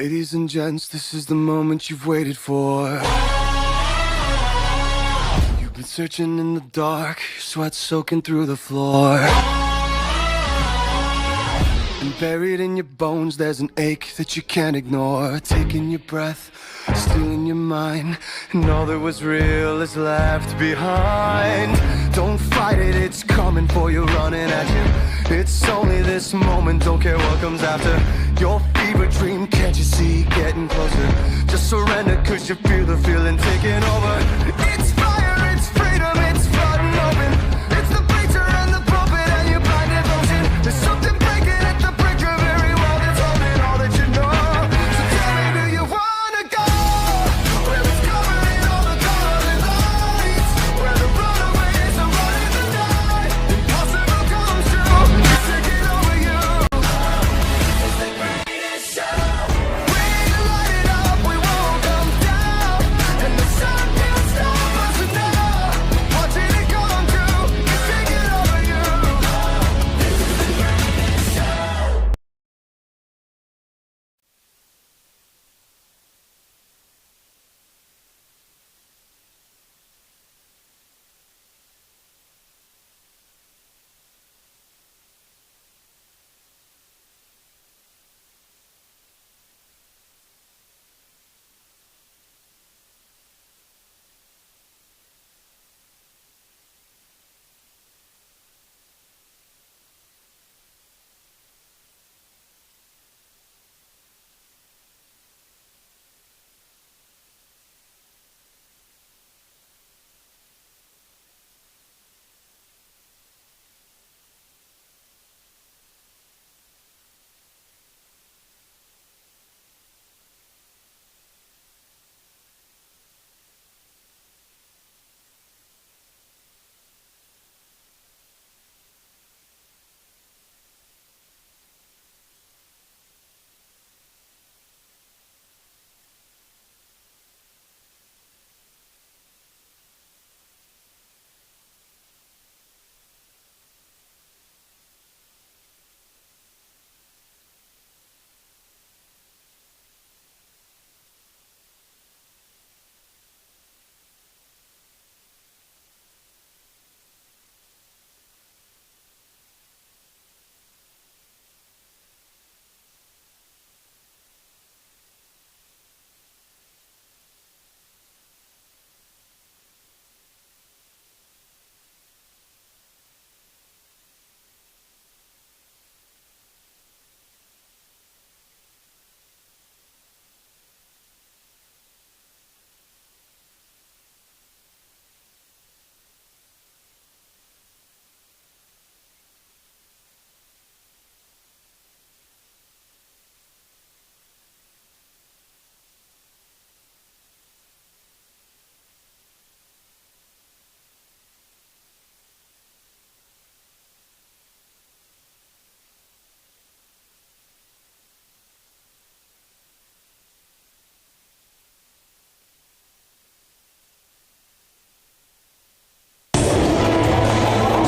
Ladies and gents, this is the moment you've waited for. You've been searching in the dark, your sweat soaking through the floor. And buried in your bones, there's an ache that you can't ignore. Taking your breath, stealing your mind, and all that was real is left behind. Don't fight it, it's coming for you, running at you. It's only this moment, don't care what comes after. Your fever dream, can't you see, getting closer. Just surrender, cause you feel the feeling taking over. It's fire, it's freedom, it's flooding open. It's the preacher and the prophet and your blind devotion. There's something breaking at the brink of every wall that's holding all that you know. So tell me, do you wanna go where it's covering all the golden lights, where the runaways are running the night? Impossible comes true, it's taking over you. It's the greatest show. We light it up, we won't come down, and the sun can't stop us now. Watching it come true, it's taking over you. This is the greatest show.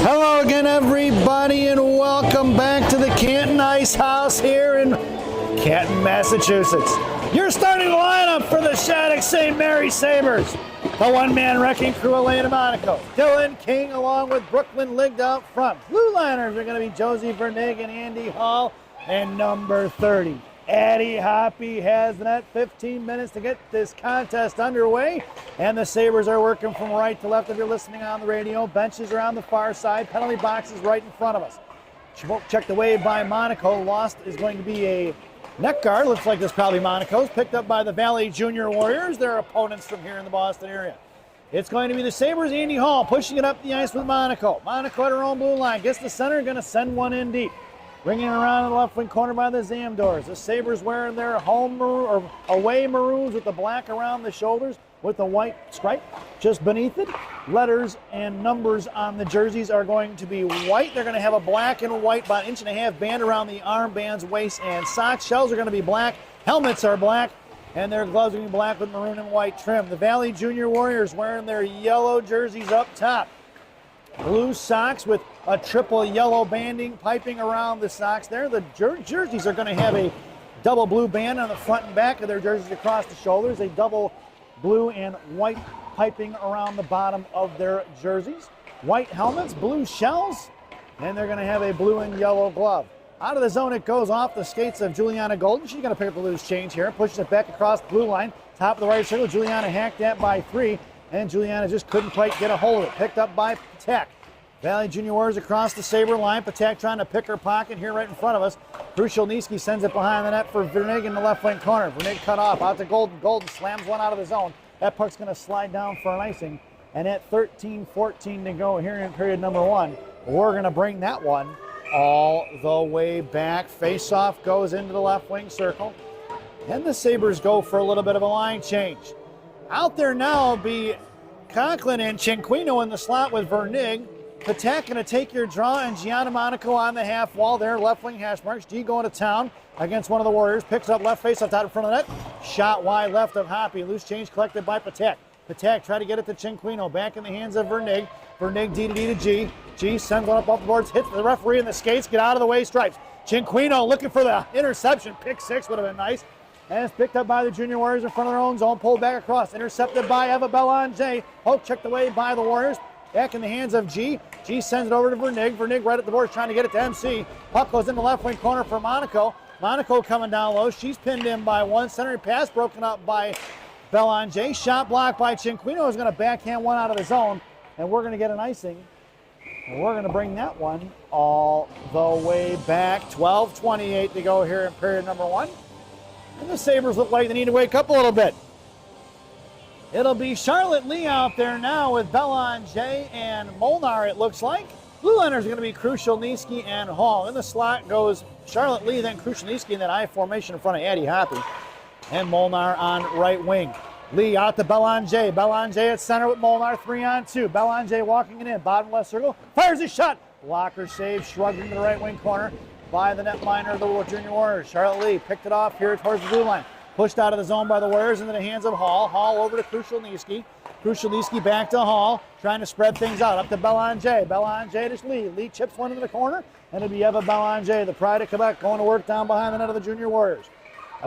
Hello again, everybody, and welcome back to the Canton Ice House here in Canton, Massachusetts. Your starting lineup for the Shattuck St. Mary Sabres. The one-man wrecking crew, Elena Monaco. Dylan King along with Brooklyn Ligged out front. Blue liners are going to be Josie Vernig and Andy Hall. And number 30, Addie Hoppy has the net. 15 minutes to get this contest underway. And the Sabres are working from right to left if you're listening on the radio. Benches are on the far side. Penalty boxes right in front of us. Checked away by Monaco. Lost is going to be a neck guard. Looks like this probably Monaco's. Picked up by the Valley Junior Warriors, their opponents from here in the Boston area. It's going to be the Sabres, Andy Hall, pushing it up the ice with Monaco. Monaco at her own blue line. Gets the center, going to send one in deep. Bringing it around in the left wing corner by the Zamdors. The Sabres wearing their home maroon, or away maroons with the black around the shoulders with the white stripe just beneath it. Letters and numbers on the jerseys are going to be white. They're going to have a black and white, about 1.5 inch band around the armbands, waist, and socks. Shells are going to be black. Helmets are black. And their gloves are going to be black with maroon and white trim. The Valley Junior Warriors wearing their yellow jerseys up top. Blue socks with a triple yellow banding piping around the socks there. The jerseys are going to have a double blue band on the front and back of their jerseys across the shoulders, a double blue and white piping around the bottom of their jerseys. White helmets, blue shells, and they're going to have a blue and yellow glove. Out of the zone it goes off the skates of Juliana Golden. She's going to pick up the loose change here, pushes it back across the blue line, top of the right circle. Juliana hacked that by 3, and Juliana just couldn't quite get a hold of it. Picked up by Patek. Valley Junior Warriors across the Sabre line. Patek trying to pick her pocket here right in front of us. Krushelnyski sends it behind the net for Vernig in the left wing corner. Vernig cut off, out to Golden. Golden slams one out of the zone. That puck's going to slide down for an icing. And at 13-14 to go here in period number 1, we're going to bring that one all the way back. Face-off goes into the left wing circle. And the Sabres go for a little bit of a line change. Out there now will be Conklin and Cinquino in the slot with Vernig. Patek going to take your draw, and Gianna Monaco on the half wall there, left wing hash marks. G going to town against one of the Warriors. Picks up left face up top in front of the net. Shot wide left of Hoppy. Loose change collected by Patek. Patek try to get it to Cinquino. Back in the hands of Vernig. Vernig D to G. G sends one up off the boards. Hits the referee in the skates. Get out of the way. Stripes. Cinquino looking for the interception. Pick 6 would have been nice. And it's picked up by the Junior Warriors in front of their own zone. Pulled back across. Intercepted by Eva Belanger. Poke checked away by the Warriors. Back in the hands of G. G sends it over to Vernig. Vernig right at the boards trying to get it to MC. Puck goes in the left wing corner for Monaco. Monaco coming down low. She's pinned in by 1. Centering pass broken up by Belanger. Shot blocked by Cinquino is going to backhand one out of the zone. And we're going to get an icing. And we're going to bring that one all the way back. 12:28 to go here in period number 1. And the Sabres look like they need to wake up a little bit. It'll be Charlotte Lee out there now with Belanger and Molnar, it looks like. Blue liners are going to be Krushelnyski and Hall. In the slot goes Charlotte Lee, then Krushelnyski in that I formation in front of Addie Hoppy. And Molnar on right wing. Lee out to Belanger. Belanger at center with Molnar, 3-on-2. Belanger walking it in, bottom left circle. Fires a shot. Blocker save, shrugged into the right wing corner by the netminder of the Junior Warriors. Charlotte Lee picked it off here towards the blue line. Pushed out of the zone by the Warriors into the hands of Hall. Hall over to Krushelnyski. Krushelnyski back to Hall, trying to spread things out. Up to Belanger. Belanger to Lee. Lee chips one into the corner, and it'll be Eva Belanger, the pride of Quebec, going to work down behind the net of the Junior Warriors.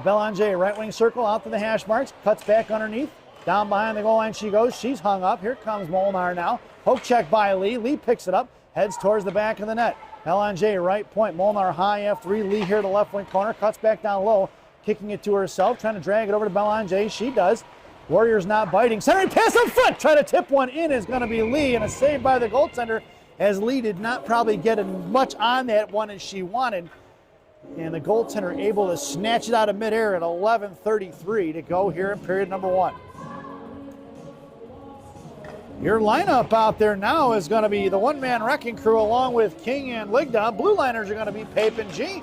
Belanger, right wing circle, out to the hash marks, cuts back underneath. Down behind the goal line she goes. She's hung up. Here comes Molnar now. Poke check by Lee. Lee picks it up, heads towards the back of the net. Belanger, right point. Molnar high F3. Lee here to the left wing corner, cuts back down low. Kicking it to herself, trying to drag it over to Belanger. She does. Warriors not biting. Centering pass up front. Try to tip one in is going to be Lee, and a save by the goaltender, as Lee did not probably get as much on that one as she wanted. And the goaltender able to snatch it out of midair at 11:33 to go here in period number 1. Your lineup out there now is going to be the one-man wrecking crew along with King and Ligda. Blue liners are going to be Pape and G.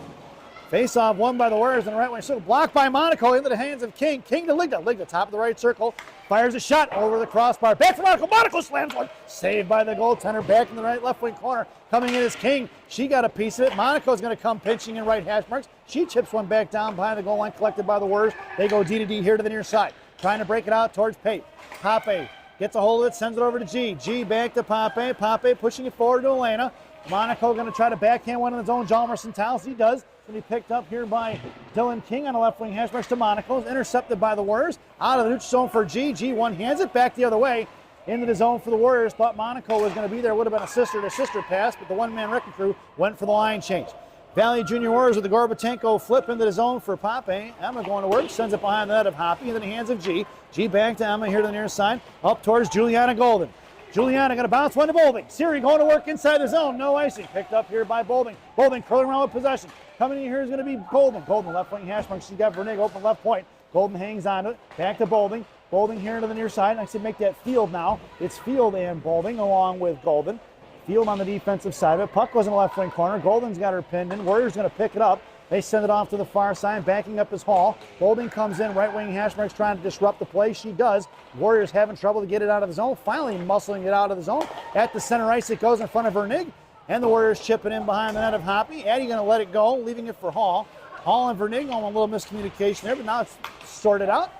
Face-off won by the Warriors in the right wing circle. Blocked by Monaco into the hands of King. King to Ligda. Ligda top of the right circle. Fires a shot over the crossbar. Back to Monaco. Monaco slams one. Saved by the goaltender. Back in the right left wing corner. Coming in is King. She got a piece of it. Monaco's going to come pinching in right hash marks. She chips one back down behind the goal line, collected by the Warriors. They go D to D here to the near side. Trying to break it out towards Pape. Pape gets a hold of it, sends it over to G. G back to Pape. Pape pushing it forward to Elena. Monaco going to try to backhand one in his own. Jalmerson Towels. He does. Going to be picked up here by Dylan King on the left wing hash marks to Monaco. Intercepted by the Warriors. Out of the neutral zone for G. G one hands it back the other way. Into the zone for the Warriors. Thought Monaco was going to be there. Would have been a sister-to-sister pass, but the one-man wrecking crew went for the line change. Valley Junior Warriors with the Gorbatenko flip into the zone for Pape. Emma going to work. Sends it behind the net of Hoppy into the hands of G. G back to Emma here to the near side. Up towards Juliana Golden. Juliana going to bounce one to Bolding. Siri going to work inside the zone. No icing. Picked up here by Bolding. Bolding curling around with possession. Coming in here is going to be Golden. Golden left wing hash mark. She's got Vernig open left point. Golden hangs on to it. Back to Bolding. Bolding here to the near side. I said make that Field now. It's Field and Bolding along with Golden. Field on the defensive side of it. Puck goes in the left wing corner. Golden's got her pinned in. Warriors going to pick it up. They send it off to the far side. Backing up is Hall. Bolding comes in. Right wing hash marks trying to disrupt the play. She does. Warriors having trouble to get it out of the zone. Finally muscling it out of the zone. At the center ice it goes in front of Vernig. And the Warriors chipping in behind the net of Hoppy. Addie going to let it go, leaving it for Hall. Hall and Vernig on a little miscommunication there, but now it's sorted out.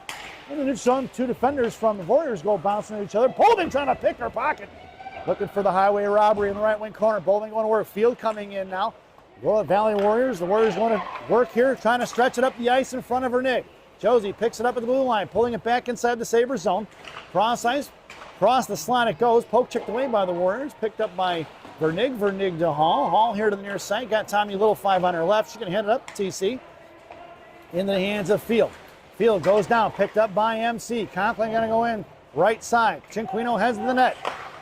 In the neutral zone, two defenders from the Warriors go bouncing at each other. Bolding trying to pick her pocket. Looking for the highway robbery in the right wing corner. Bolding going to work. Field coming in now. Willow Valley Warriors. The Warriors want to work here, trying to stretch it up the ice in front of Vernig. Josie picks it up at the blue line, pulling it back inside the Sabres zone. Cross ice, cross the slot it goes. Poke checked away by the Warriors, picked up by Vernig. Vernig to Hall. Hall here to the near side. Got Tommy Little 5 on her left. She's going to hand it up to TC. Into the hands of Field. Field goes down, picked up by MC. Conklin going to go in right side. Cinquino heads to the net.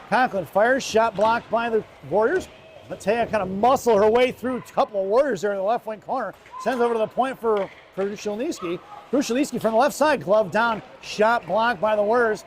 Conklin fires, shot blocked by the Warriors. Matea kind of muscle her way through a couple of Warriors there in the left wing corner. Sends over to the point for Krushelnyski. Krushelnyski from the left side, glove down, shot blocked by the Warriors.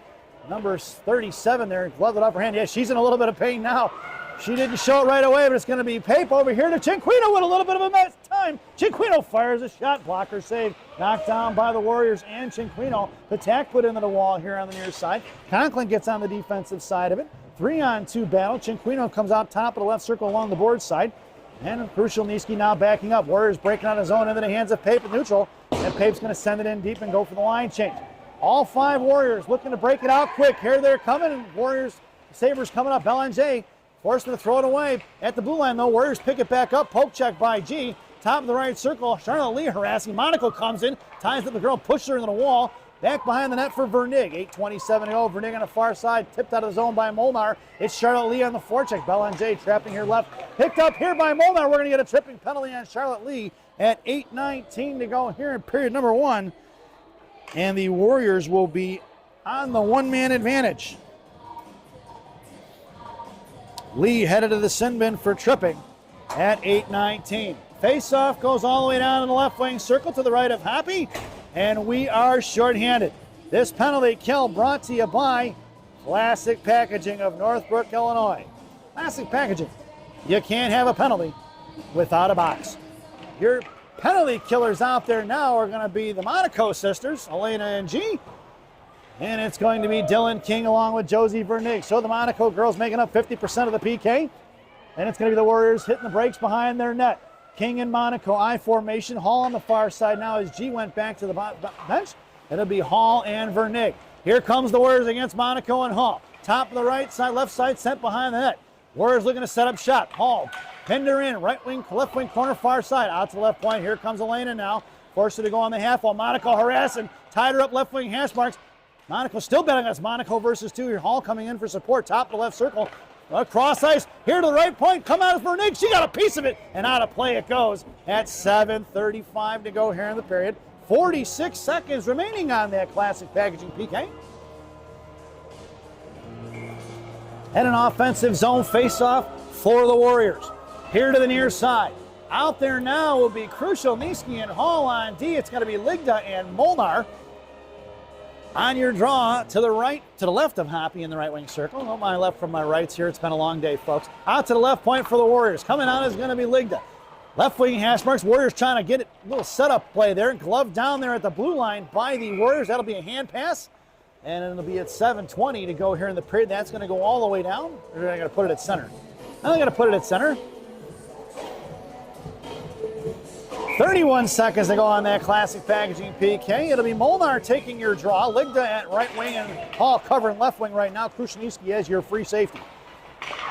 Number 37 there, gloved it off her hand. Yeah, she's in a little bit of pain now. She didn't show it right away, but it's going to be Pape over here to Cinquino with a little bit of a mess time. Cinquino fires a shot, blocker save, knocked down by the Warriors and Cinquino. The tack put into the wall here on the near side. Conklin gets on the defensive side of it. 3-on-2 battle. Cinquino comes out top of the left circle along the board side. And Krushelnyski now backing up. Warriors breaking out his zone into the hands of Pape at neutral. And Pape's going to send it in deep and go for the line change. All 5 Warriors looking to break it out quick. Here they're coming, and Warriors, Sabres coming up. LNJ forced to throw it away. At the blue line, though, Warriors pick it back up. Poke check by G. Top of the right circle. Charlotte Lee harassing. Monaco comes in, ties up the girl, pushes her into the wall. Back behind the net for Vernig. 8:27 to go. Vernig on the far side, tipped out of the zone by Molnar. It's Charlotte Lee on the forecheck. Bellinger trapping here left. Picked up here by Molnar. We're going to get a tripping penalty on Charlotte Lee at 8:19 to go here in period number 1. And the Warriors will be on the one-man advantage. Lee headed to the sin bin for tripping at 8:19. Face-off goes all the way down in the left wing circle to the right of Hoppy. And we are shorthanded. This penalty kill brought to you by Classic Packaging of Northbrook, Illinois. Classic Packaging. You can't have a penalty without a box. Your penalty killers out there now are going to be the Monaco sisters, Elena and G. And it's going to be Dylan King along with Josie Vernig. So the Monaco girls making up 50% of the PK. And it's going to be the Warriors hitting the brakes behind their net. King and Monaco I formation. Hall on the far side now as G went back to the bench. It'll be Hall and Vernig. Here comes the Warriors against Monaco and Hall. Top of the right side, left side, sent behind the net. Warriors looking to set up shot. Hall, pinned her in, right wing, left wing corner, far side. Out to the left point. Here comes Elena now. Forced her to go on the half wall. Monaco harassing, tied her up left wing hash marks. Monaco still betting us. Monaco versus 2 here. Hall coming in for support. Top of the left circle. Cross ice, here to the right point, come out of Vernig, she got a piece of it, and out of play it goes at 7:35 to go here in the period. 46 seconds remaining on that Classic Packaging PK. And an offensive zone face-off for the Warriors. Here to the near side. Out there now will be Krushelnyski and Hall on D. It's going to be Ligda and Molnar. On your draw, to the right, to the left of Hoppy in the right wing circle. No, my left from my rights here. It's been a long day, folks. Out to the left point for the Warriors. Coming out is going to be Ligda. Left wing hash marks. Warriors trying to get it. A little setup play there. Glove down there at the blue line by the Warriors. That'll be a hand pass. And it'll be at 7:20 to go here in the period. That's going to go all the way down. Or are they going to put it at center? Now they're going to put it at center. 31 seconds to go on that Classic Packaging PK. It'll be Molnar taking your draw. Ligda at right wing and Hall covering left wing right now. Krushelnyski as your free safety.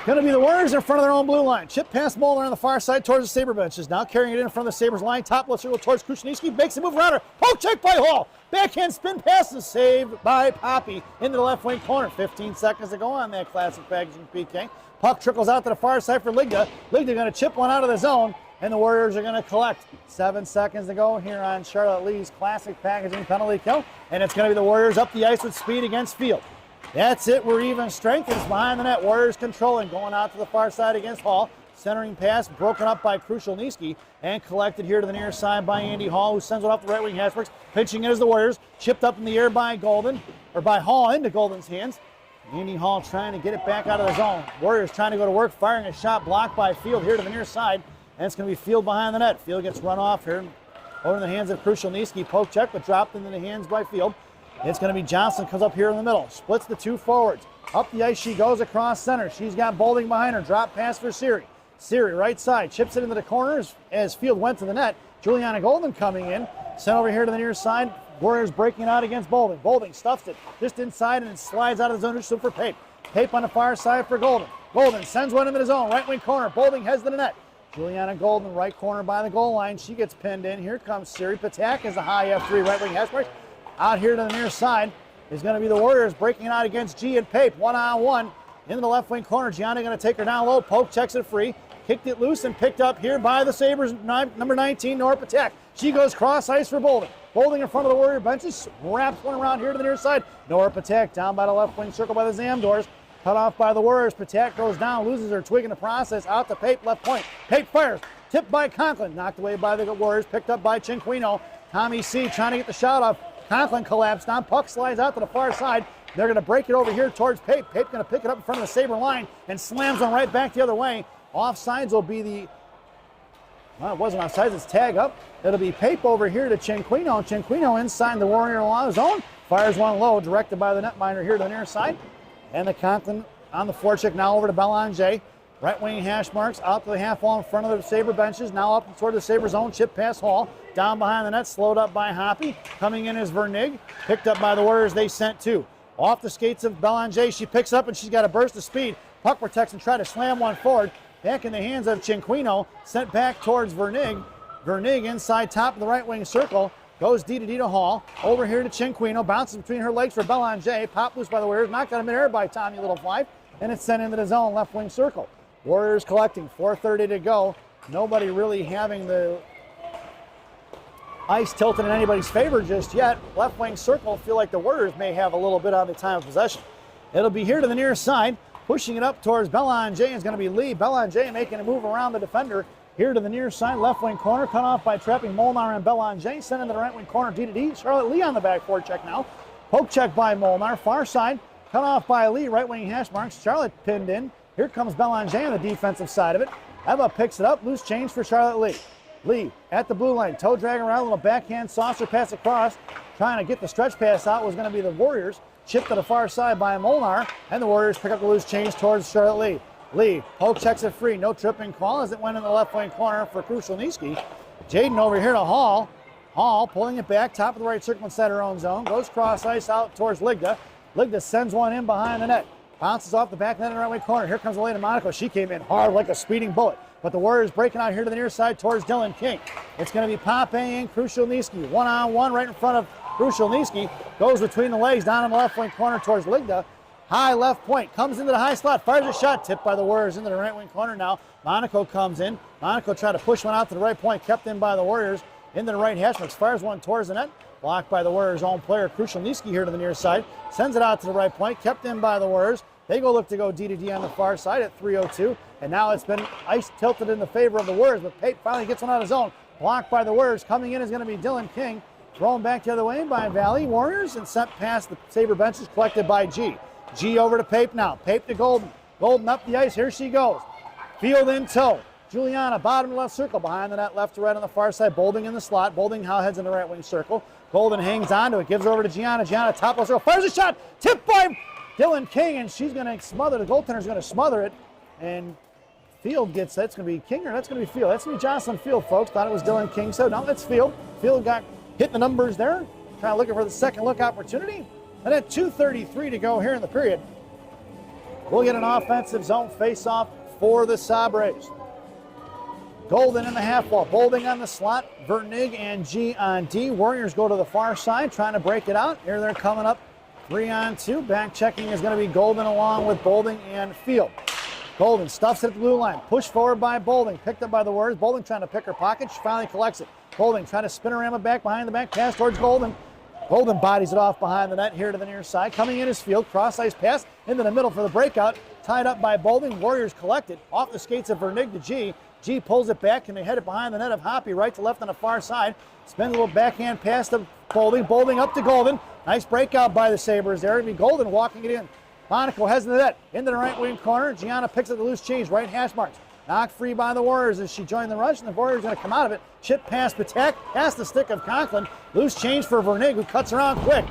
Going to be the Warriors in front of their own blue line. Chip past Molnar on the far side towards the Sabre benches. Now carrying it in front of the Sabres line. Top left circle towards Krushelnyski. Makes a move around her. Poke check by Hall. Backhand spin pass is saved by Poppy into the left wing corner. 15 seconds to go on that Classic Packaging PK. Puck trickles out to the far side for Ligda. Ligda going to chip one out of the zone. And the Warriors are going to collect. 7 seconds to go here on Charlotte Lee's Classic Packaging penalty kill. And it's going to be the Warriors up the ice with speed against Field. That's it. We're even strength. It's behind the net. Warriors controlling. Going out to the far side against Hall. Centering pass broken up by Krushelnyski and collected here to the near side by Andy Hall, who sends it off the right wing hashmarks. Pitching it as the Warriors. Chipped up in the air by Golden, or by Hall into Golden's hands. Andy Hall trying to get it back out of the zone. Warriors trying to go to work, firing a shot blocked by Field here to the near side. And it's going to be Field behind the net. Field gets run off here. Over in the hands of Krushelnyski. Poke check, but dropped into the hands by Field. It's going to be Johnson, comes up here in the middle. Splits the 2 forwards. Up the ice she goes across center. She's got Bolding behind her. Drop pass for Siri. Siri, right side. Chips it into the corners as Field went to the net. Juliana Golden coming in. Sent over here to the near side. Warriors breaking out against Bolding. Bolding stuffs it just inside and it slides out of the zone just for Pape. Pape on the far side for Golden. Golden sends one into the zone. Right wing corner. Bolding heads to the net. Juliana Golden, right corner by the goal line. She gets pinned in. Here comes Siri Patak as a high F3 right wing hash marks. Out here to the near side is going to be the Warriors breaking it out against G and Pape. One-on-one into the left wing corner. Gianna going to take her down low. Poke checks it free. Kicked it loose and picked up here by the Sabres, number 19, Nora Patak. She goes cross ice for Bolding. Bolding in front of the Warrior benches. Wraps one around here to the near side. Nora Patak down by the left wing circle by the Zam doors. Cut off by the Warriors. Patak goes down, loses her twig in the process. Out to Pape, left point. Pape fires. Tipped by Conklin. Knocked away by the Warriors. Picked up by Cinquino. Tommy C trying to get the shot off. Conklin collapsed on. Puck slides out to the far side. They're going to break it over here towards Pape. Pape going to pick it up in front of the Sabre line and slams on right back the other way. Offsides will be the, well, it wasn't offsides, it's tag up. It'll be Pape over here to Cinquino. Cinquino inside the Warrior zone. Fires one low, directed by the netminder here to the near side. And the Conklin on the forecheck now over to Belanger. Right wing hash marks out to the half wall in front of the Sabre benches. Now up toward the Sabre zone. Chip pass Hall. Down behind the net, slowed up by Hoppy. Coming in is Vernig. Picked up by the Warriors, they sent two. Off the skates of Belanger, she picks up and she's got a burst of speed. Puck protects and try to slam one forward. Back in the hands of Cinquino, sent back towards Vernig. Vernig inside top of the right wing circle. Goes D to Hall. Over here to Cinquino. Bounces between her legs for Belanger. Pop loose by the Warriors. Knocked out of midair by Tommy Little Five. And it's sent into the zone, left wing circle. Warriors collecting. 4:30 to go. Nobody really having the ice tilted in anybody's favor just yet. Left wing circle. Feel like the Warriors may have a little bit on the time of possession. It'll be here to the near side. Pushing it up towards Belanger is going to be Lee. Belanger making a move around the defender. Here to the near side, left wing corner, cut off by trapping Molnar and Belanger. Sent into the right wing corner, D to D. Charlotte Lee on the back forecheck now. Poke check by Molnar. Far side, cut off by Lee. Right wing hash marks. Charlotte pinned in. Here comes Belanger on the defensive side of it. Eva picks it up. Loose change for Charlotte Lee. Lee at the blue line. Toe drag around, a little backhand saucer pass across. Trying to get the stretch pass out was going to be the Warriors. Chipped to the far side by Molnar, and the Warriors pick up the loose change towards Charlotte Lee. Lee, poke checks it free, no tripping call as it went in the left wing corner for Krushelnyski. Jaden over here to Hall. Hall pulling it back, top of the right circle inside her own zone. Goes cross ice out towards Ligda. Ligda sends one in behind the net. Bounces off the back net in the right wing corner. Here comes Elena Monaco. She came in hard like a speeding bullet. But the Warriors breaking out here to the near side towards Dylan King. It's going to be Pape and Krushelnyski. One-on-one right in front of Krushelnyski. Goes between the legs down in the left wing corner towards Ligda. High left point. Comes into the high slot. Fires a shot. Tipped by the Warriors into the right wing corner now. Monaco comes in. Monaco tried to push one out to the right point. Kept in by the Warriors. Into the right hash marks. Fires one towards the net. Blocked by the Warriors' own player. Krushelnyski here to the near side. Sends it out to the right point. Kept in by the Warriors. They go look to go D to D on the far side at 3:02. And now it's been ice tilted in the favor of the Warriors. But Pape finally gets one out of his own. Blocked by the Warriors. Coming in is going to be Dylan King. Thrown back the other way by Valley Warriors and sent past the Sabre benches, collected by G. G over to Pape now. Pape to Golden. Golden up the ice. Here she goes. Field in tow. Juliana, bottom left circle. Behind the net, left to right on the far side. Bolding in the slot. Bolding how heads in the right wing circle. Golden hangs on to it. Gives over to Gianna. Gianna, top left circle. Fires a shot. Tipped by Dylan King, and she's going to smother. The goaltender's going to smother it. And Field gets that. It's going to be King or that's going to be Field. That's going to be Jocelyn Field, folks. Thought it was Dylan King. So no, that's Field. Field got hit the numbers there. Trying to looking for the second look opportunity. And at 2:33 to go here in the period, we'll get an offensive zone face-off for the Sabres. Golden in the half wall. Bolding on the slot. Vernig and G on D. Warriors go to the far side, trying to break it out. Here they're coming up 3-on-2. Back checking is going to be Golden along with Bolding and Field. Golden stuffs it at the blue line. Pushed forward by Bolding. Picked up by the Warriors. Bolding trying to pick her pocket. She finally collects it. Bolding trying to spin around back behind the back. Pass towards Golden. Golden bodies it off behind the net here to the near side. Coming in is Field. Cross ice pass into the middle for the breakout. Tied up by Bolding. Warriors collect it. Off the skates of Vernig to G. G pulls it back and they head it behind the net of Hoppy. Right to left on the far side. Spins a little backhand pass to Bolding. Bolding up to Golden. Nice breakout by the Sabres there. It'll be Golden walking it in. Monaco heads into the net. Into the right wing corner. Gianna picks up the loose change. Right hash marks. Knocked free by the Warriors as she joined the rush, and the Warriors going to come out of it. Chip past Patek, past the stick of Conklin. Loose change for Vernig, who cuts around quick.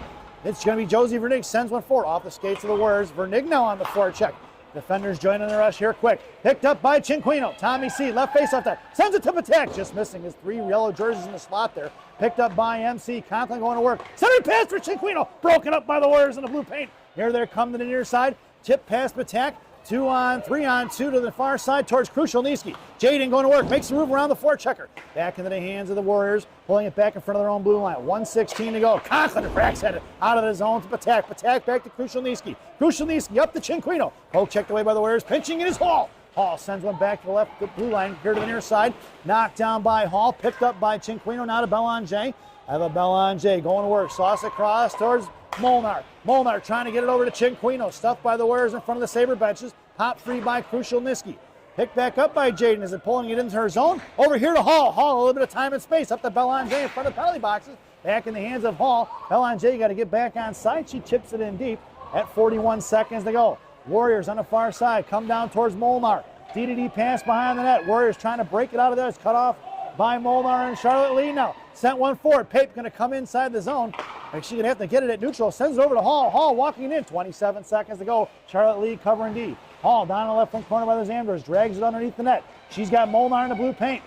It's going to be Josie Vernig, sends one forward off the skates of the Warriors. Vernig now on the forecheck. Defenders joining the rush here quick. Picked up by Cinquino. Tommy C, left face off that. Sends it to Patek, just missing his 3 yellow jerseys in the slot there. Picked up by MC. Conklin going to work. Center pass for Cinquino. Broken up by the Warriors in the blue paint. Here they come to the near side. Tip past Patek. 3 on 2 to the far side towards Krushelnyski. Jaden going to work, makes the move around the forechecker. Back into the hands of the Warriors, pulling it back in front of their own blue line. 1:16 to go. Conklin cracks at it out of the zone to Patak. Patak back to Krushelnyski. Krushelnyski up to Cinquino. Poke checked away by the Warriors, pinching in his Hall. Hall sends one back to the left blue line, here to the near side. Knocked down by Hall, picked up by Cinquino, now to Belanger. I have a Belanger going to work. Sauce across towards Molnar. Molnar trying to get it over to Cinquino. Stuffed by the Warriors in front of the Sabre benches. Hop free by Krushelnyski. Picked back up by Jaden as they're pulling it into her zone. Over here to Hall. Hall, a little bit of time and space. Up to Belanger in front of the penalty boxes. Back in the hands of Hall. Belanger got to get back on side. She chips it in deep at 41 seconds to go. Warriors on the far side come down towards Molnar. DDD pass behind the net. Warriors trying to break it out of there. It's cut off by Molnar and Charlotte Lee now. Sent one forward. Pape going to come inside the zone. And she's going to have to get it at neutral. Sends it over to Hall. Hall walking in. 27 seconds to go. Charlotte Lee covering D. Hall down in the left front corner by the Zanders. Drags it underneath the net. She's got Molnar in the blue paint.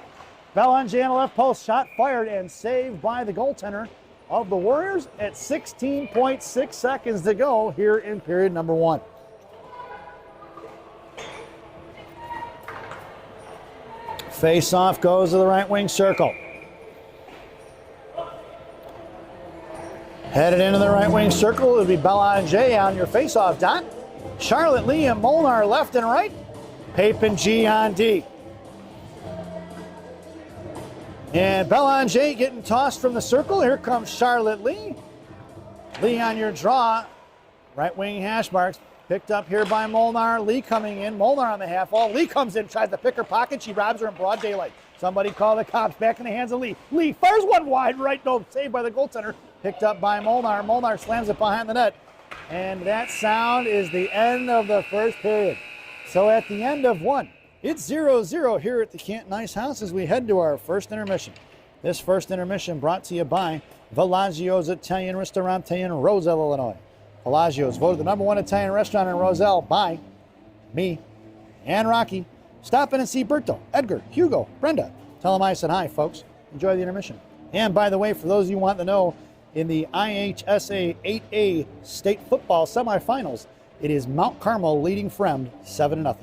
Belanger on the left post. Shot fired and saved by the goaltender of the Warriors at 16.6 seconds to go here in period number 1. Face-off goes to the right wing circle. Headed into the right wing circle, it'll be Belanger on your face-off dot. Charlotte Lee and Molnar left and right. Pape and G on D. And Belanger getting tossed from the circle. Here comes Charlotte Lee. Lee on your draw. Right wing hash marks. Picked up here by Molnar. Lee coming in. Molnar on the half wall. Lee comes in, tries to pick her pocket. She robs her in broad daylight. Somebody call the cops. Back in the hands of Lee. Lee fires one wide right. No, saved by the goaltender. Picked up by Molnar. Molnar slams it behind the net. And that sound is the end of the first period. So at the end of 1, it's 0-0 here at the Canton Ice House as we head to our first intermission. This first intermission brought to you by Villaggio's Italian Ristorante in Roselle, Illinois. Villaggio's voted the #1 Italian restaurant in Roselle by me and Rocky. Stop in and see Berto, Edgar, Hugo, Brenda. Tell them I said hi, folks. Enjoy the intermission. And by the way, for those of you who want to know, in the IHSA 8A state football semifinals, it is Mount Carmel leading Fremd 7-0.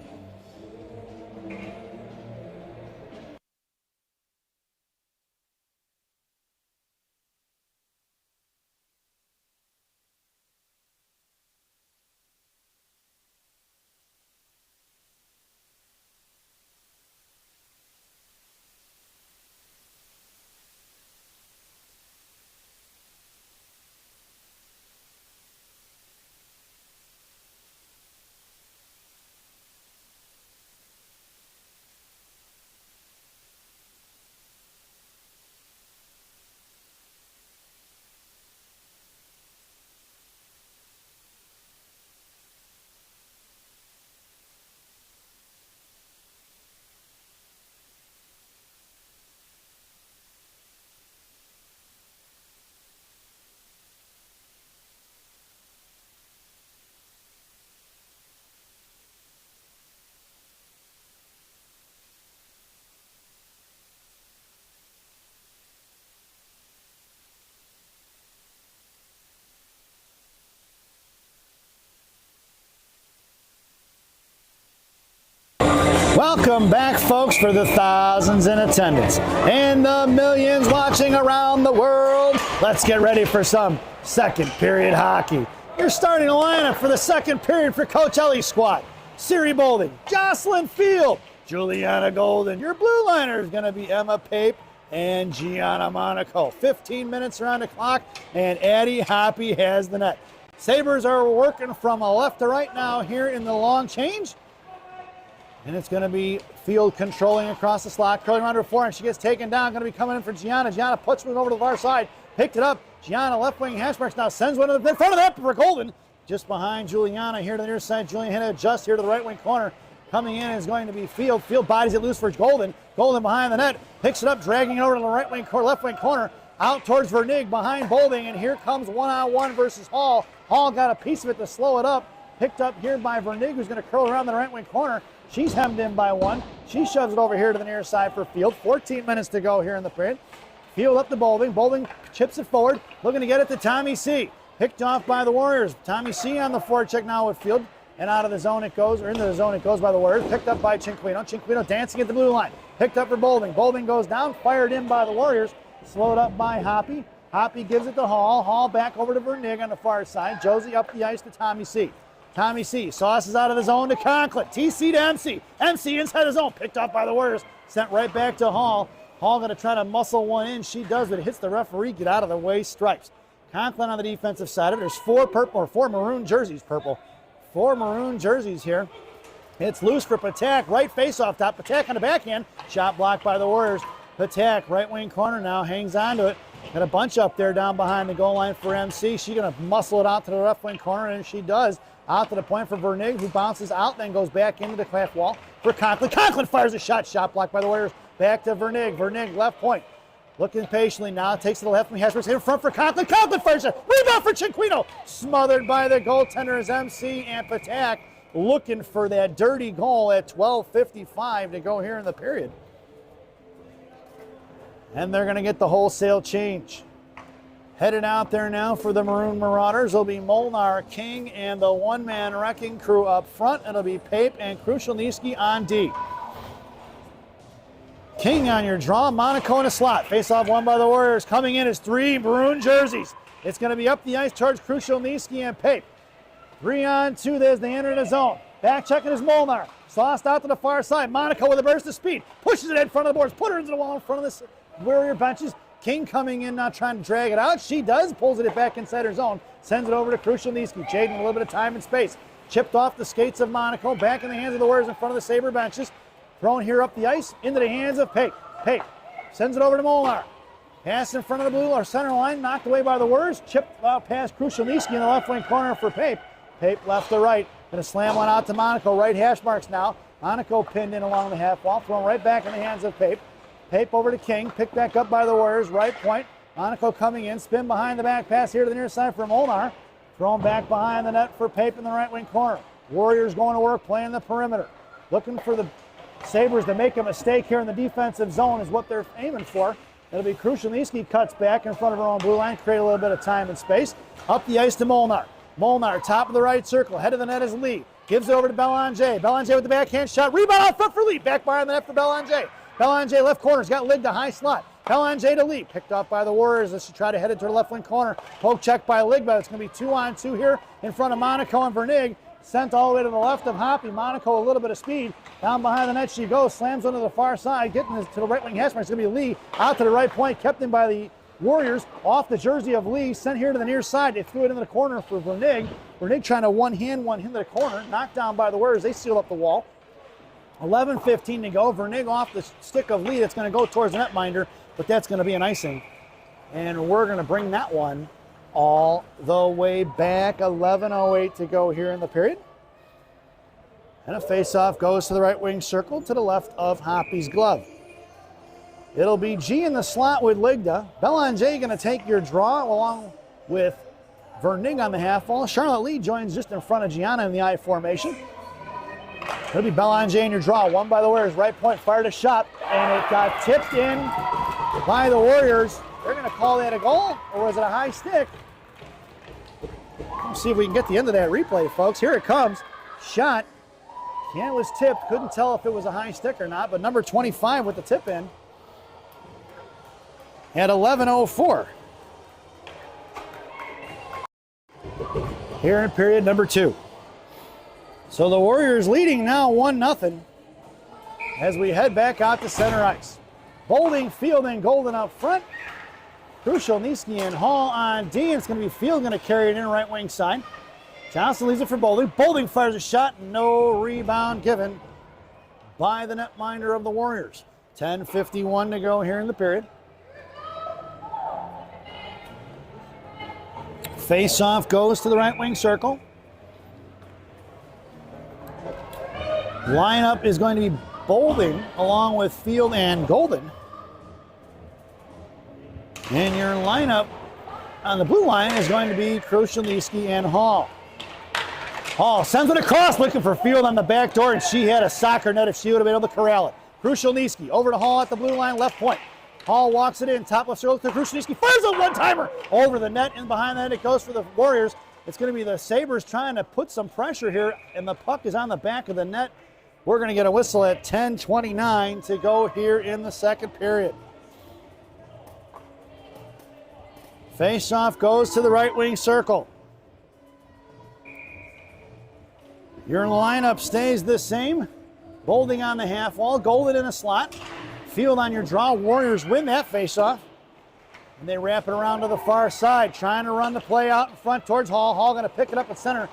Welcome back, folks, for the thousands in attendance and the millions watching around the world. Let's get ready for some second period hockey. Your starting lineup for the second period for Coach Ellie's squad: Siri Bolding, Jocelyn Field, Juliana Golden. Your blue liner is going to be Emma Pape and Gianna Monaco. 15 minutes are on the clock, and Addie Hoppy has the net. Sabres are working from a left to right now here in the long change. And it's going to be Field controlling across the slot, curling around her forehand. She gets taken down, going to be coming in for Gianna. Gianna puts one over to the far side, picked it up. Gianna, left wing hash marks now, sends one to the in front of that for Golden. Just behind Juliana here to the near side. Juliana just here to the right wing corner. Coming in is going to be Field. Field bodies it loose for Golden. Golden behind the net, picks it up, dragging it over to the right wing corner, left wing corner. Out towards Vernig behind Bolding, and here comes one-on-one versus Hall. Hall got a piece of it to slow it up. Picked up here by Vernig, who's going to curl around the right wing corner. She's hemmed in by one. She shoves it over here to the near side for Field. 14 minutes to go here in the period. Field up to Bolding. Bolding chips it forward, looking to get it to Tommy C. Picked off by the Warriors. Tommy C on the forecheck now with Field. And out of the zone it goes, or into the zone it goes by the Warriors. Picked up by Cinquino. Cinquino dancing at the blue line. Picked up for Bolding. Bolding goes down, fired in by the Warriors. Slowed up by Hoppy. Hoppy gives it to Hall. Hall back over to Vernig on the far side. Josie up the ice to Tommy C. Tommy C. Sauces out of the zone to Conklin. TC to MC. MC inside the zone. Picked up by the Warriors. Sent right back to Hall. Hall going to try to muscle one in. She does, but it hits the referee. Get out of the way. Stripes. Conklin on the defensive side of it. There's four maroon jerseys, purple. 4 maroon jerseys here. It's loose for Patak. Right face off top. Patak on the backhand. Shot blocked by the Warriors. Patak, right wing corner now. Hangs on to it. Got a bunch up there down behind the goal line for MC. She's going to muscle it out to the left wing corner, and she does. Out to the point for Vernig, who bounces out, then goes back into the half wall for Conklin. Conklin fires a shot. Shot blocked by the Warriors. Back to Vernig. Vernig, left point. Looking patiently now. Takes it to the left wing. Hasbrook's in front for Conklin. Conklin fires a rebound for Cinquino. Smothered by the goaltenders MC and Patak. Looking for that dirty goal at 12:55 to go here in the period. And they're going to get the wholesale change. Headed out there now for the Maroon Marauders will be Molnar, King, and the one-man wrecking crew up front. It'll be Pape and Krushelnyski on D. King on your draw, Monaco in a slot. Face-off won by the Warriors. Coming in is 3 maroon jerseys. It's going to be up the ice towards Krushelnyski and Pape. 3-on-2 as they enter the zone. Back checking is Molnar. Sauced out to the far side. Monaco with a burst of speed. Pushes it in front of the boards. Put her into the wall in front of the Warrior benches. King coming in now trying to drag it out. She does. Pulls it back inside her zone. Sends it over to Krushelnyski. Jaden a little bit of time and space. Chipped off the skates of Monaco. Back in the hands of the Warriors in front of the Sabre benches. Thrown here up the ice into the hands of Pape. Pape sends it over to Molnar. Pass in front of the blue or center line. Knocked away by the Warriors. Chipped past Krushelnyski in the left wing corner for Pape. Pape left to right. Going to slam one out to Monaco. Right hash marks now. Monaco pinned in along the half wall. Thrown right back in the hands of Pape. Pape over to King. Picked back up by the Warriors. Right point. Monaco coming in. Spin behind the back. Pass here to the near side for Molnar. Thrown back behind the net for Pape in the right wing corner. Warriors going to work playing the perimeter. Looking for the Sabres to make a mistake here in the defensive zone is what they're aiming for. It'll be Krushelnyski cuts back in front of her own blue line. Create a little bit of time and space. Up the ice to Molnar. Molnar, top of the right circle. Head of the net is Lee. Gives it over to Belanger. Belanger with the backhand shot. Rebound out front for Lee. Back behind the net for Belanger. Belanger left corner's got Lig to high slot. Belanger to Lee. Picked off by the Warriors as she tried to head it to the left wing corner. Poke check by Lig, but it's going to be 2-on-2 here in front of Monaco and Vernig. Sent all the way to the left of Hoppy. Monaco a little bit of speed. Down behind the net she goes. Slams onto the far side. Getting to the right wing hash mark. It's going to be Lee. Out to the right point. Kept in by the Warriors. Off the jersey of Lee. Sent here to the near side. They threw it into the corner for Vernig. Vernig trying to one hand to the corner. Knocked down by the Warriors. They seal up the wall. 11:15 to go. Vernig off the stick of Lee. That's going to go towards the netminder. But that's going to be an icing. And we're going to bring that one all the way back. 11:08 to go here in the period. And a face-off goes to the right wing circle to the left of Hoppy's glove. It'll be G in the slot with Ligda. Belanger going to take your draw along with Vernig on the half wall. Charlotte Lee joins just in front of Gianna in the I formation. It'll be Belanger in your draw. Won by the Warriors. Right point, fired a shot, and it got tipped in by the Warriors. They're going to call that a goal, or was it a high stick? Let's see if we can get the end of that replay, folks. Here it comes. Shot. Can was tipped. Couldn't tell if it was a high stick or not, but number 25 with the tip in at 11:04. Here in period number 2. So the Warriors leading now 1-0 as we head back out to center ice. Bolding, Field, and Golden up front. Krushelnyski and Hall on D. It's going to be Field going to carry it in right wing side. Johnson leaves it for Bolding. Bolding fires a shot. No rebound given by the netminder of the Warriors. 10:51 to go here in the period. Face-off goes to the right wing circle. Lineup is going to be Bolding along with Field and Golden. And your lineup on the blue line is going to be Krushelnyski and Hall. Hall sends it across, looking for Field on the back door, and she had a soccer net if she would have been able to corral it. Krushelnyski over to Hall at the blue line, left point. Hall walks it in, top left circle to Krushelnyski, fires a one-timer over the net, and behind that it goes for the Warriors. It's going to be the Sabres trying to put some pressure here, and the puck is on the back of the net. We're going to get a whistle at 10:29 to go here in the second period. Face-off goes to the right wing circle. Your lineup stays the same. Bolding on the half wall, Golden in a slot. Field on your draw. Warriors win that face-off. And they wrap it around to the far side, trying to run the play out in front towards Hall. Hall going to pick it up at center.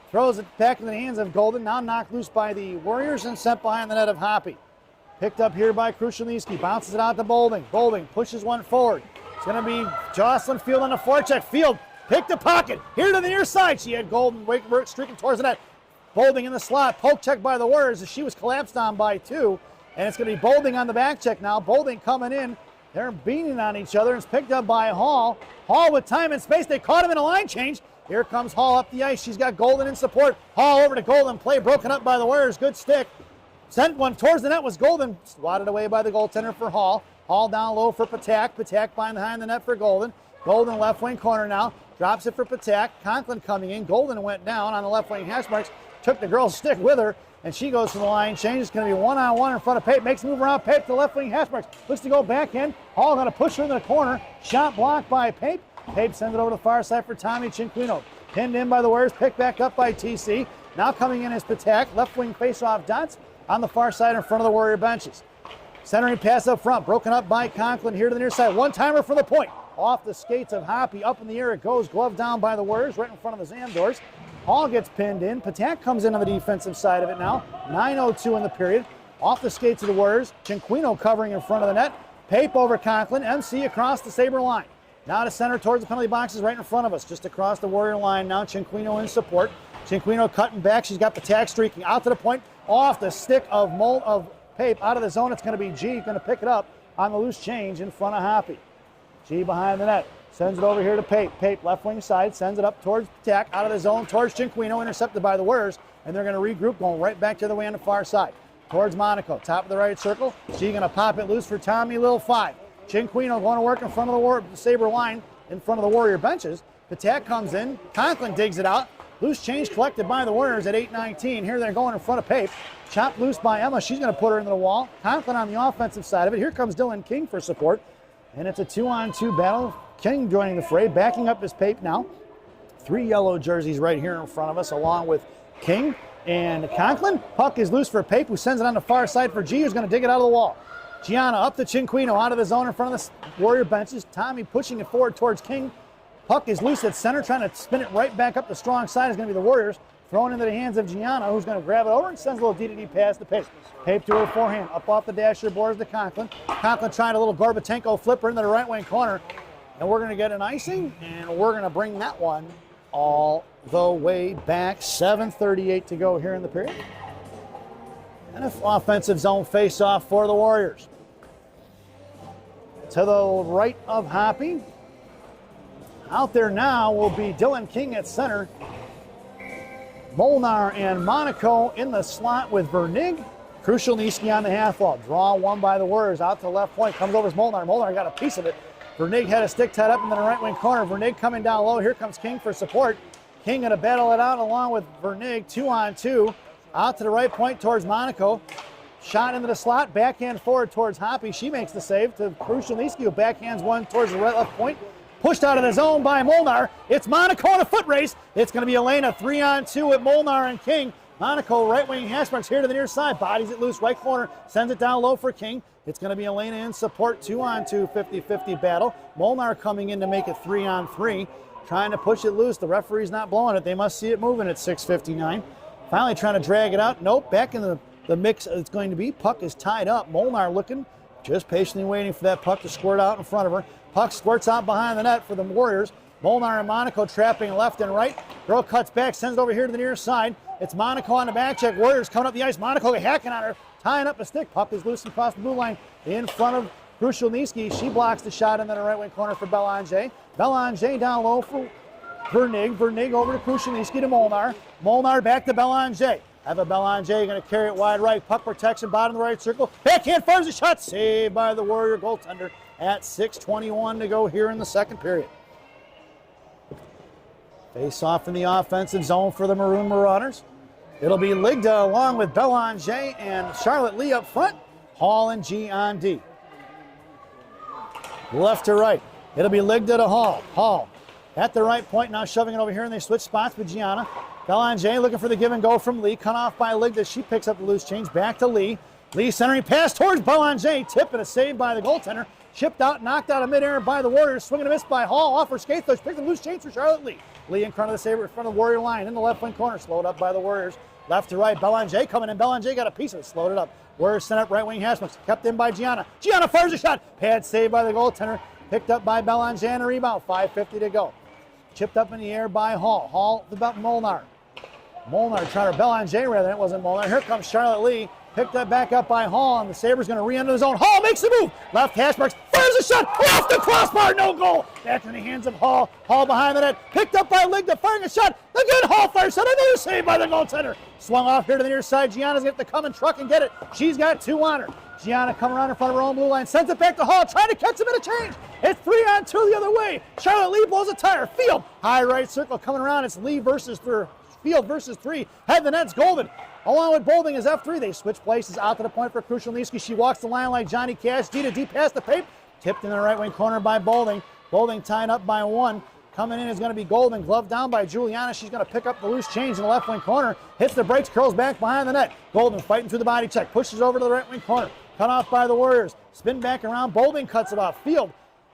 Throws it back in the hands of Golden. Now knocked loose by the Warriors and sent behind the net of Hoppy. Picked up here by Krushelnyski. Bounces it out to Bolding. Bolding pushes one forward. It's going to be Jocelyn Field on the forecheck. Field picked the pocket. Here to the near side. She had Golden streaking towards the net. Bolding in the slot. Poke check by the Warriors as she was collapsed on by two. And it's going to be Bolding on the back check now. Bolding coming in. They're beating on each other. It's picked up by Hall. Hall with time and space. They caught him in a line change. Here comes Hall up the ice. She's got Golden in support. Hall over to Golden. Play broken up by the Warriors. Good stick. Sent one towards the net was Golden. Swatted away by the goaltender for Hall. Hall down low for Patak. Patak behind the net for Golden. Golden left wing corner now. Drops it for Patak. Conklin coming in. Golden went down on the left wing hash marks. Took the girl's stick with her. And she goes for the line change. It's going to be one-on-one in front of Pape. Makes a move around Pape to the left wing hash marks. Looks to go back in. Hall going to push her in the corner. Shot blocked by Pape. Pape sends it over to the far side for Tommy Cinquino. Pinned in by the Warriors. Picked back up by TC. Now coming in is Patak. Left wing face-off dots on the far side in front of the Warrior benches. Centering pass up front. Broken up by Conklin here to the near side. One-timer for the point. Off the skates of Hoppy. Up in the air it goes. Glove down by the Warriors right in front of the Zamdors. Hall gets pinned in. Patak comes in on the defensive side of it now. 9:02 in the period. Off the skates of the Warriors. Cinquino covering in front of the net. Pape over Conklin. MC across the Sabre line. Now to center towards the penalty boxes right in front of us. Just across the Warrior line now. Cinquino in support. Cinquino cutting back. She's got Patak streaking out to the point. Off the stick of Pape out of the zone. It's going to be G. Going to pick it up on the loose change in front of Hoppy. G behind the net. Sends it over here to Pape. Pape, left wing side, sends it up towards Patak, out of the zone, towards Cinquino, intercepted by the Warriors, and they're going to regroup, going right back to the way on the far side. Towards Monaco, top of the right circle. She's going to pop it loose for Tommy Lil 5. Cinquino going to work in front of the Sabre line, in front of the Warrior benches. Patak comes in. Conklin digs it out. Loose change collected by the Warriors at 8:19. Here they're going in front of Pape. Chopped loose by Emma. She's going to put her into the wall. Conklin on the offensive side of it. Here comes Dylan King for support. And it's a 2-on-2 battle. King joining the fray, backing up his Pape now. 3 yellow jerseys right here in front of us, along with King and Conklin. Puck is loose for Pape, who sends it on the far side for G, who's going to dig it out of the wall. Gianna up to Cinquino, out of the zone in front of the Warrior benches. Tommy pushing it forward towards King. Puck is loose at center, trying to spin it right back up the strong side is going to be the Warriors. Thrown into the hands of Gianna, who's going to grab it over and sends a little D-to-D pass to Pape. Pape to her forehand, up off the dasher boards to Conklin. Conklin trying a little Gorbatenko flipper into the right wing corner. And we're going to get an icing, and we're going to bring that one all the way back. 7:38 to go here in the period. And an offensive zone face-off for the Warriors. To the right of Hoppy. Out there now will be Dylan King at center. Molnar and Monaco in the slot with Vernig. Krushelnyski on the half wall. Draw one by the Warriors out to the left point. Comes over to Molnar. Molnar got a piece of it. Vernig had a stick tied up in the right wing corner. Vernig coming down low. Here comes King for support. King going to battle it out along with Vernig. 2-on-2. Out to the right point towards Monaco. Shot into the slot. Backhand forward towards Hoppy. She makes the save to Krushelnyski, who backhands one towards the right left point. Pushed out of the zone by Molnar. It's Monaco in a foot race. It's going to be Elena 3-on-2 with Molnar and King. Monaco right wing hash marks here to the near side. Bodies it loose, right corner. Sends it down low for King. It's going to be Elena in support. 2-on-2, 50-50 battle. Molnar coming in to make it 3-on-3. Trying to push it loose. The referee's not blowing it. They must see it moving at 6:59. Finally trying to drag it out. Nope, back in the mix it's going to be. Puck is tied up. Molnar looking, just patiently waiting for that puck to squirt out in front of her. Puck squirts out behind the net for the Warriors. Molnar and Monaco trapping left and right. Girl cuts back, sends it over here to the near side. It's Monaco on the back check. Warriors coming up the ice. Monaco hacking on her, tying up a stick. Puck is loose across the blue line in front of Krushelnyski. She blocks the shot in the right wing corner for Belanger. Belanger down low for Vernig. Vernig over to Krushelnyski to Molnar. Molnar back to Belanger. Have a Belanger going to carry it wide right. Puck protection, bottom of the right circle. Backhand fires a shot. Saved by the Warrior goaltender at 6:21 to go here in the second period. Face off in the offensive zone for the Maroon Marauders. It'll be Ligda along with Belanger and Charlotte Lee up front. Hall and G on D. Left to right. It'll be Ligda to Hall. Hall at the right point, now shoving it over here, and they switch spots with Gianna. Belanger looking for the give and go from Lee. Cut off by Ligda. She picks up the loose change. Back to Lee. Lee centering pass towards Belanger. Tip and a save by the goaltender. Chipped out, knocked out of midair by the Warriors. Swing and a miss by Hall. Off her skate, though. She picked the loose change for Charlotte Lee. Lee in front of the Sabre, in front of the Warrior line. In the left wing corner. Slowed up by the Warriors. Left to right. Belanger coming in. Belanger got a piece of it. Slowed it up. Warriors sent up right wing Hashmux. Kept in by Gianna. Gianna fires a shot. Pad save by the goaltender. Picked up by Belanger and a rebound. 5:50 to go. Chipped up in the air by Hall. Hall about Molnar. Molnar tried to Belanger rather than it wasn't Molnar. Here comes Charlotte Lee. Picked that back up by Hall, and the Sabres going to re-enter the zone. Hall makes the move. Left hash marks. Fires a shot. Off the crossbar. No goal. Back in the hands of Hall. Hall behind the net. Picked up by Ligda. Firing a shot. Again, Hall fires shot. Another save by the goaltender. Swung off here to the near side. Gianna's going to have to come and truck and get it. She's got two on her. Gianna coming around in front of her own blue line. Sends it back to Hall. Trying to catch him in a change. It's 3-on-2 the other way. Charlotte Lee blows a tire. Field. High right circle coming around. It's Lee versus Field versus 3. Head the net's Golden. Along with Bolding is F3. They switch places out to the point for Krushelnyski. She walks the line like Johnny Cash. D to D past the pape. Tipped in the right wing corner by Bolding. Bolding tied up by 1. Coming in is going to be Golden. Glove down by Juliana. She's going to pick up the loose change in the left wing corner. Hits the brakes, curls back behind the net. Golden fighting through the body check. Pushes over to the right wing corner. Cut off by the Warriors. Spin back around. Bolding cuts it off. Field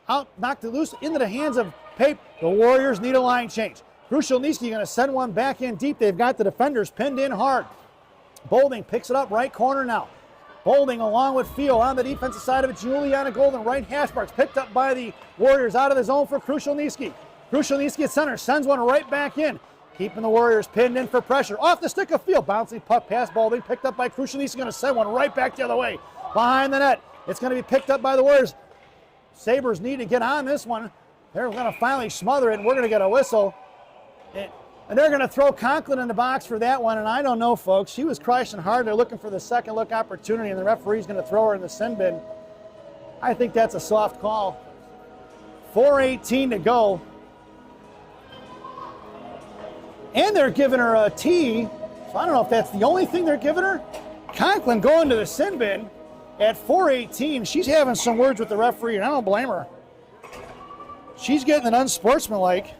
out, knocked it loose into the hands of Pape. The Warriors need a line change. Krushelnyski going to send one back in deep. They've got the defenders pinned in hard. Bolding picks it up right corner now. Bolding along with Field on the defensive side of it. Juliana Golden, right hash marks, picked up by the Warriors out of the zone for Krushelnyski. Krushelnyski at center, sends one right back in. Keeping the Warriors pinned in for pressure. Off the stick of Field, bouncing puck past Bolding, picked up by Krushelnyski, going to send one right back the other way. Behind the net, it's going to be picked up by the Warriors. Sabres need to get on this one. They're going to finally smother it, and we're going to get a whistle. And they're going to throw Conklin in the box for that one, and I don't know, folks. She was crushing hard. They're looking for the second look opportunity, and the referee's going to throw her in the sin bin. I think that's a soft call. 4:18 to go. And they're giving her a T, so I don't know if that's the only thing they're giving her. Conklin going to the sin bin at 4:18. She's having some words with the referee, and I don't blame her. She's getting an unsportsmanlike.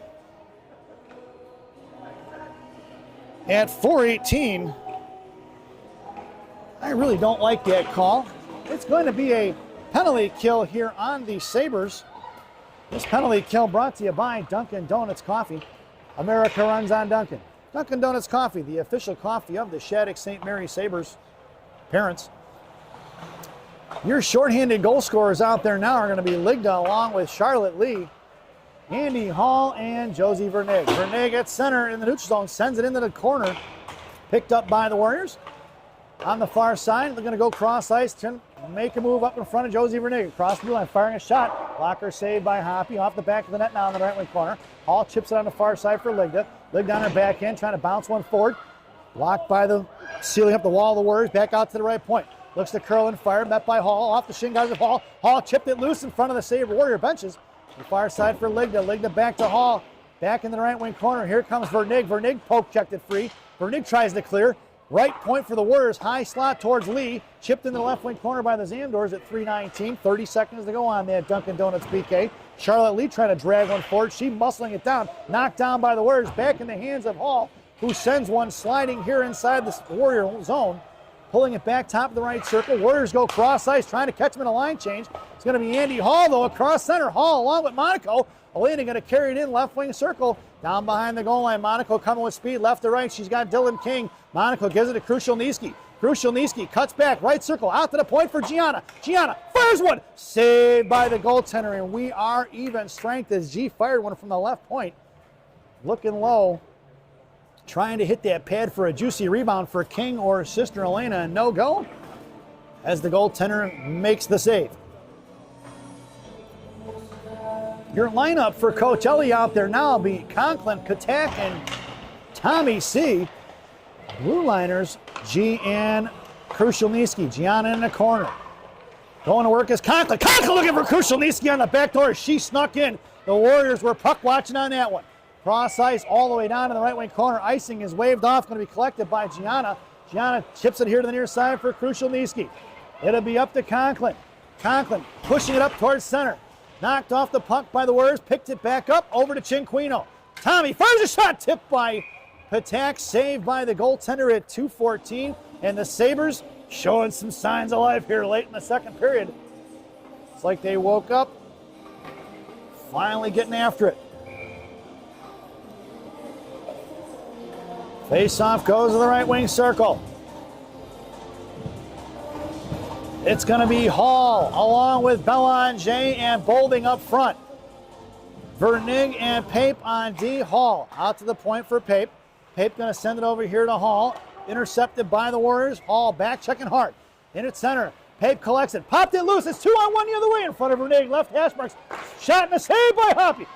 At 4:18, I really don't like that call. It's going to be a penalty kill here on the Sabres. This penalty kill brought to you by Dunkin' Donuts Coffee. America runs on Dunkin'. Dunkin' Donuts Coffee, the official coffee of the Shattuck St. Mary Sabres. Parents, your shorthanded goal scorers out there now are going to be Ligda along with Charlotte Lee, Andy Hall, and Josie Vernig. Vernig at center in the neutral zone, sends it into the corner. Picked up by the Warriors. On the far side, they're going to go cross ice to make a move up in front of Josie Vernig. Across the blue line, firing a shot. Blocker saved by Hoppy. Off the back of the net now in the right wing corner. Hall chips it on the far side for Ligda. Ligda on her back end, trying to bounce one forward. Blocked by the, sealing up the wall of the Warriors. Back out to the right point. Looks to curl and fire, met by Hall. Off the shin guys of Hall. Hall chipped it loose in front of the Sabre Warrior benches. The far side for Ligda. Ligda back to Hall. Back in the right wing corner. Here comes Vernig. Vernig poke checked it free. Vernig tries to clear. Right point for the Warriors. High slot towards Lee. Chipped in the left wing corner by the Zamdors at 3:19. 30 seconds to go on that Dunkin' Donuts PK. Charlotte Lee trying to drag one forward. She muscling it down. Knocked down by the Warriors. Back in the hands of Hall, who sends one sliding here inside the Warrior zone. Pulling it back top of the right circle. Warriors go cross ice, trying to catch him in a line change. It's going to be Andy Hall, though, across center. Hall along with Monaco. Elena going to carry it in left wing circle. Down behind the goal line. Monaco coming with speed left to right. She's got Dylan King. Monaco gives it to Krushelnyski. Krushelnyski cuts back, right circle, out to the point for Gianna. Gianna fires one. Saved by the goaltender, and we are even strength as G fired one from the left point. Looking low. Trying to hit that pad for a juicy rebound for King or Sister Elena, and no go as the goaltender makes the save. Your lineup for Coach Ellie out there now will be Conklin, Katak, and Tommy C. Blue liners, G and Krushelnyski. Gianna in the corner. Going to work is Conklin. Conklin looking for Krushelnyski on the back door. She snuck in. The Warriors were puck watching on that one. Cross ice all the way down to the right wing corner. Icing is waved off, going to be collected by Gianna. Gianna chips it here to the near side for Krushelnyski. It'll be up to Conklin. Conklin pushing it up towards center. Knocked off the puck by the Warriors, picked it back up over to Cinquino. Tommy fires a shot, tipped by Patak, saved by the goaltender at 2:14. And the Sabres showing some signs of life here late in the second period. It's like they woke up, finally getting after it. Face-off goes to the right wing circle. It's going to be Hall along with Belanger and Bolding up front. Vernig and Pape on D. Hall out to the point for Pape. Pape going to send it over here to Hall. Intercepted by the Warriors. Hall back checking hard. In at center. Pape collects it. Popped it loose. It's 2-on-1 the other way in front of Vernig. Left hash marks. Shot and a save by Hoppy.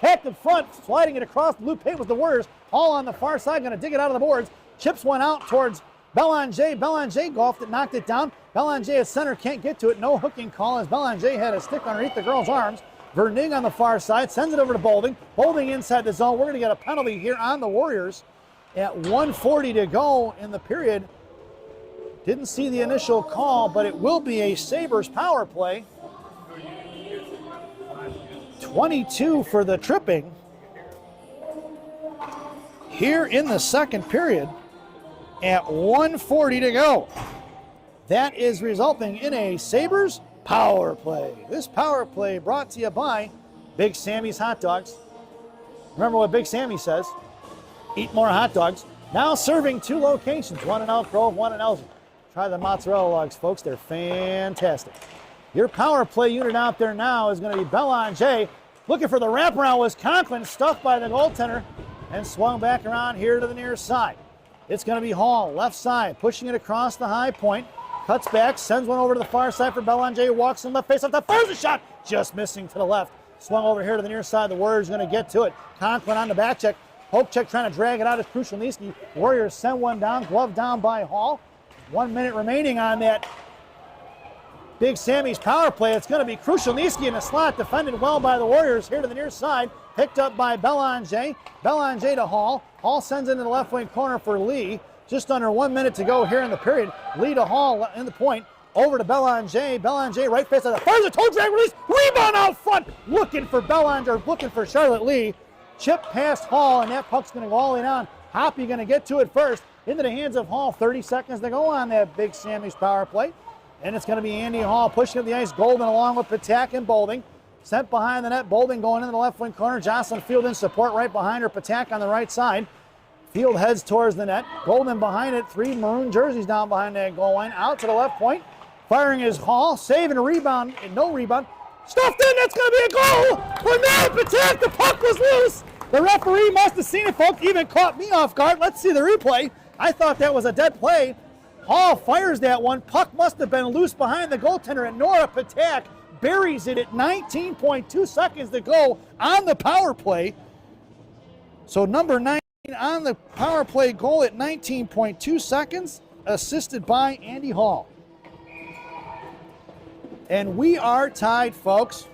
Packed in front, sliding it across the blue paint was the Warriors. Hall on the far side, going to dig it out of the boards. Chips one out towards Belanger. Belanger golfed it, knocked it down. Belanger at center, can't get to it. No hooking call as Belanger had a stick underneath the girl's arms. Vernig on the far side, sends it over to Bolding. Bolding inside the zone. We're going to get a penalty here on the Warriors at 1:40 to go in the period. Didn't see the initial call, but it will be a Sabres power play. 22 for the tripping here in the second period at 1:40 to go. That is resulting in a Sabres power play. This power play brought to you by Big Sammy's Hot Dogs. Remember what Big Sammy says, eat more hot dogs. Now serving 2 locations, one in Elk Grove, one in Elgin. Try the mozzarella logs, folks. They're fantastic. Your power play unit out there now is going to be Belanger. Looking for the wraparound was Conklin, stuffed by the goaltender and swung back around here to the near side. It's going to be Hall, left side, pushing it across the high point. Cuts back, sends one over to the far side for Belanger, walks in left face off the fires a shot, just missing to the left. Swung over here to the near side, the Warriors going to get to it. Conklin on the back check, poke check trying to drag it out as Krushelnyski. Warriors send one down, glove down by Hall. 1 minute remaining on that Big Sammy's power play. It's going to be Krushelnyski in the slot, defended well by the Warriors here to the near side. Picked up by Belanger. Belanger to Hall. Hall sends it into the left wing corner for Lee. Just under 1 minute to go here in the period. Lee to Hall in the point. Over to Belanger. Belanger right face of the fires a toe drag release. Rebound out front. Looking for Belanger, looking for Charlotte Lee. Chip past Hall, and that puck's going to go all the way down. Hoppy going to get to it first. Into the hands of Hall. 30 seconds to go on that Big Sammy's power play. And it's going to be Andy Hall pushing up the ice. Golden along with Patak and Bolding. Sent behind the net. Bolding going into the left wing corner. Jocelyn Field in support right behind her. Patak on the right side. Field heads towards the net. Golden behind it. 3 maroon jerseys down behind that goal line. Out to the left point. Firing is Hall. Saving a rebound. No rebound. Stuffed in. That's going to be a goal for Matt Patak. The puck was loose. The referee must have seen it, folks. Even caught me off guard. Let's see the replay. I thought that was a dead play. Hall fires that one. Puck must have been loose behind the goaltender, and Nora Patak buries it at 19.2 seconds to go on the power play. So number 9 on the power play goal at 19.2 seconds, assisted by Andy Hall. And we are tied, folks.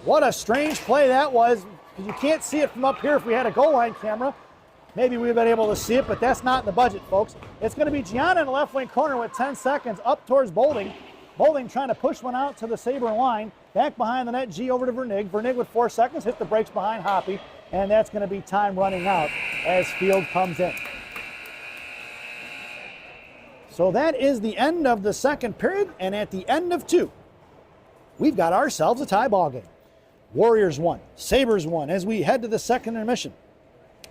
What a strange play that was, because you can't see it from up here if we had a goal line camera. Maybe we've been able to see it, but that's not in the budget, folks. It's going to be Gianna in the left wing corner with 10 seconds up towards Bolding. Bolding trying to push one out to the Sabre line. Back behind the net, G over to Vernig. Vernig with 4 seconds, hit the brakes behind Hoppy, and that's going to be time running out as Field comes in. So that is the end of the second period, and at the end of 2, we've got ourselves a tie ball game. Warriors 1, Sabres 1 as we head to the second intermission.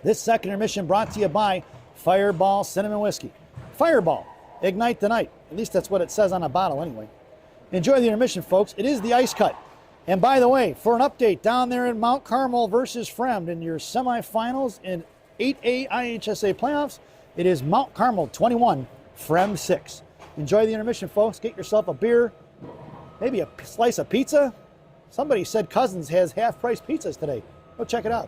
This second intermission brought to you by Fireball Cinnamon Whiskey. Fireball, ignite the night. At least that's what it says on a bottle anyway. Enjoy the intermission, folks. It is the ice cut. And by the way, for an update down there in Mount Carmel versus Fremd in your semifinals in 8A IHSA playoffs, it is Mount Carmel 21, Fremd 6. Enjoy the intermission, folks. Get yourself a beer, maybe a slice of pizza. Somebody said Cousins has half-price pizzas today. Go check it out.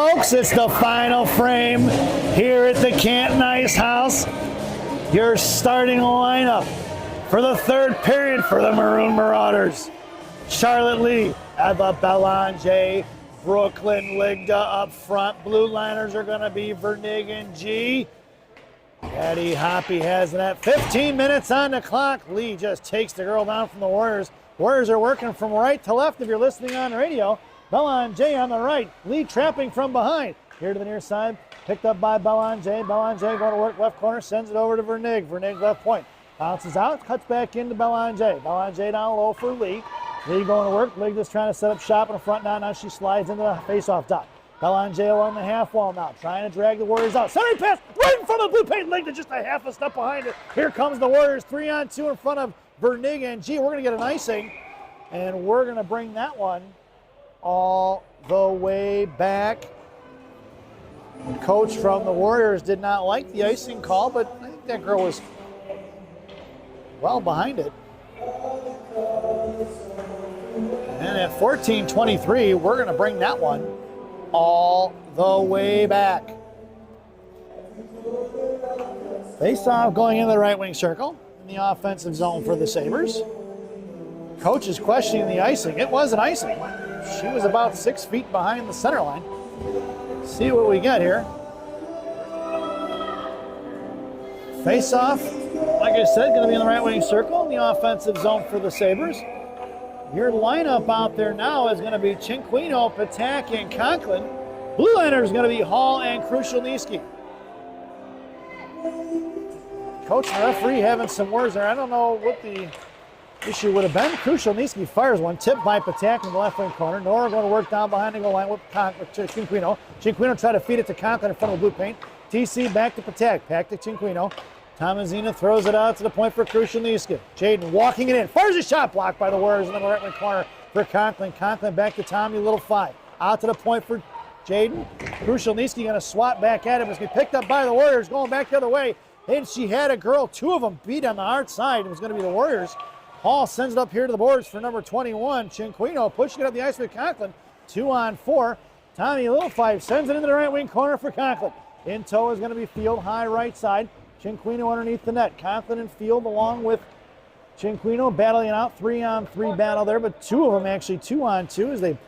folks, it's the final frame here at the Canton Ice House. Your starting lineup for the third period for the Maroon Marauders. Charlotte Lee, Eva Belanger, Brooklyn Ligda up front. Blue liners are going to be Vernig and G. Patty Hoppy has it at 15 minutes on the clock. Lee just takes the girl down from the Warriors. Warriors are working from right to left if you're listening on the radio. Belanger on the right. Lee trapping from behind. Here to the near side. Picked up by Belanger. Belanger going to work left corner. Sends it over to Vernig. Vernig left point. Bounces out. Cuts back into Belanger. Belanger down low for Lee. Lee going to work. Ligda's trying to set up shop in the front now. Now she slides into the face-off dot. Belanger along the half wall now, trying to drag the Warriors out. Centering pass right in front of the blue paint. Ligda just a half a step behind it. Here comes the Warriors, 3-on-2 in front of Vernig and G. We're going to get an icing, and we're going to bring that one all the way back. Coach from the Warriors did not like the icing call, but I think that girl was well behind it. And at 14:23, we're going to bring that one all the way back. Face-off going into the right wing circle in the offensive zone for the Sabres. Coach is questioning the icing. It was an icing. She was about 6 feet behind the center line. See what we get here. Face-off, like I said, going to be in the right wing circle in the offensive zone for the Sabres. Your lineup out there now is going to be Cinquino, Patak, and Conklin. Blue liner is going to be Hall and Krushelnyski. Coach and referee having some words there. I don't know what the issue would have been. Krushelnyski fires one, tipped by Patak in the left wing corner. Nora going to work down behind the goal line with Cinquino. Cinquino tried to feed it to Conklin in front of the blue paint. TC back to Patak, back to Cinquino. Tomazina throws it out to the point for Krushelnyski. Jaden walking it in. Fires a shot blocked by the Warriors in the right wing corner for Conklin. Conklin back to Tommy, little 5. Out to the point for Jaden. Krushelnyski going to swat back at him. It's going to be picked up by the Warriors going back the other way. And she had a girl, 2 of them beat on the hard side. It was going to be the Warriors. Hall sends it up here to the boards for number 21. Cinquino pushing it up the ice with Conklin. 2-on-4. Tommy, little 5, sends it into the right wing corner for Conklin. In tow is going to be Field, high right side. Cinquino underneath the net. Conklin and Field along with Cinquino battling out. 3-on-3 battle there, but 2 of them actually 2-on-2 as they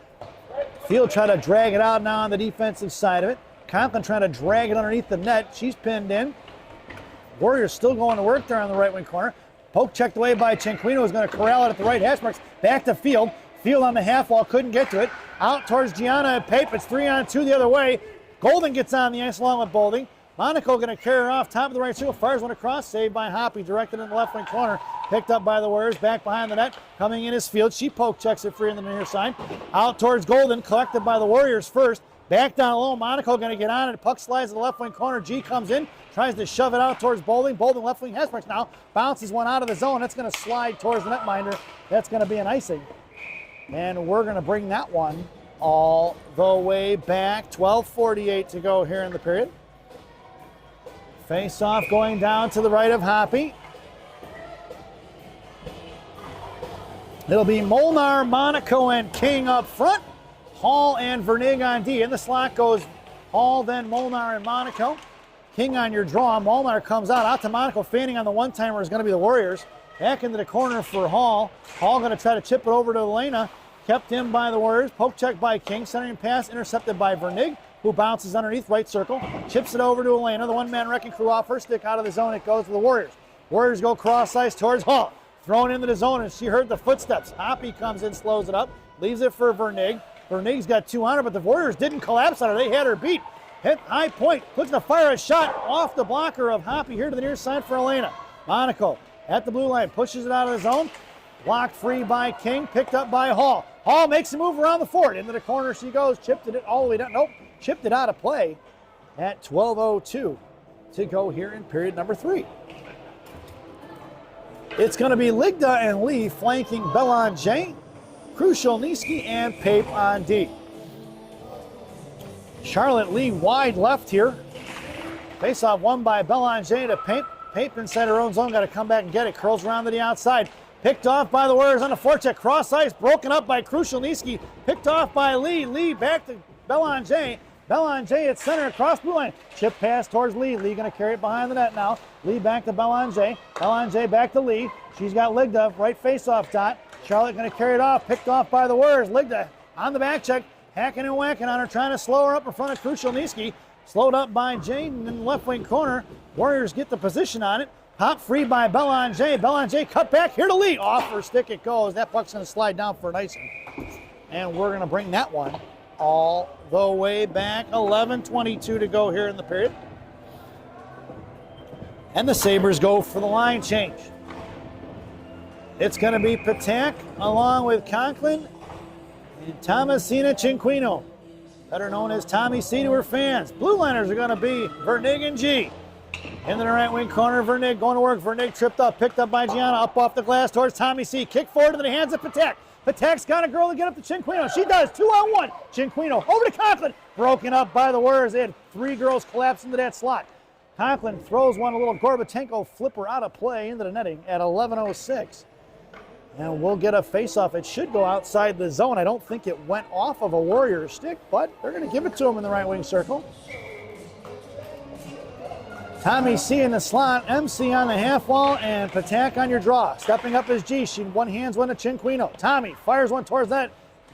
Field try to drag it out now on the defensive side of it. Conklin trying to drag it underneath the net. She's pinned in. Warriors still going to work there on the right wing corner. Poke checked away by Cinquino, is going to corral it at the right hash marks. Back to Field. Field on the half wall, couldn't get to it. Out towards Gianna and Pape. It's 3-on-2 the other way. Golden gets on the ice along with Bolding. Monaco going to carry her off top of the right circle. Fires one across. Saved by Hoppy. Directed in the left wing corner. Picked up by the Warriors. Back behind the net. Coming in is Field. She poke checks it free on the near side. Out towards Golden. Collected by the Warriors first. Back down low. Monaco going to get on it. Puck slides to the left wing corner. G comes in. Tries to shove it out towards Bolding. Bolding left wing hash marks now. Bounces one out of the zone. That's going to slide towards the netminder. That's going to be an icing. And we're going to bring that one all the way back. 12:48 to go here in the period. Face off going down to the right of Hoppy. It'll be Molnar, Monaco, and King up front. Hall and Vernig on D. In the slot goes Hall, then Molnar and Monaco. King on your draw. Molnar comes out to Monaco. Fanning on the one-timer is going to be the Warriors. Back into the corner for Hall. Hall going to try to chip it over to Elena. Kept in by the Warriors. Poke check by King. Centering pass intercepted by Vernig, who bounces underneath right circle. Chips it over to Elena. The one-man wrecking crew off her stick out of the zone. It goes to the Warriors. Warriors go cross ice towards Hall. Thrown into the zone, and she heard the footsteps. Hoppy comes in, slows it up. Leaves it for Vernig. Vernig's got 2 on her, but the Warriors didn't collapse on her. They had her beat. Hit high point. Looks to fire a shot off the blocker of Hoppy here to the near side for Elena. Monaco at the blue line. Pushes it out of the zone. Blocked free by King. Picked up by Hall. Hall makes a move around the fort. Into the corner she goes. Chipped it all the way down. Nope. Chipped it out of play at 12:02 to go here in period number 3. It's going to be Ligda and Lee flanking Belanger, Krushelnyski, and Pape on D. Charlotte Lee wide left here. Face-off won by Belanger to Pape. Pape inside her own zone. Got to come back and get it. Curls around to the outside. Picked off by the Warriors on the forecheck. Cross ice. Broken up by Krushelnyski. Picked off by Lee. Lee back to Belanger. Belanger at center across blue line. Chip pass towards Lee. Lee going to carry it behind the net now. Lee back to Belanger. Belanger back to Lee. She's got Ligda right face-off dot. Charlotte going to carry it off. Picked off by the Warriors. Ligda on the back check. Hacking and whacking on her, trying to slow her up in front of Krushelnyski. Slowed up by Jane in the left wing corner. Warriors get the position on it. Pop free by Belanger. Belanger cut back here to Lee. Off her stick it goes. That puck's going to slide down for an icing. And we're going to bring that one all the way back. 11:22 to go here in the period. And the Sabres go for the line change. It's going to be Patak along with Conklin and Thomasina Cinquino, better known as Tommy C to her fans. Blue liners are going to be Vernig and G. Into the right wing corner, Vernig going to work. Vernig tripped up, picked up by Gianna, up off the glass towards Tommy C. Kick forward into the hands of Patak. Patak's got a girl to get up to Cinquino. She does, 2-on-1. Cinquino over to Conklin. Broken up by the Warriors. They had 3 girls collapse into that slot. Conklin throws one, a little Gorbatenko flipper out of play into the netting at 11:06. And we'll get a face-off. It should go outside the zone. I don't think it went off of a Warrior stick, but they're going to give it to him in the right wing circle. Tommy C in the slot, MC on the half wall, and Patak on your draw. Stepping up is G. She hands one to Cinquino. Tommy fires one towards that.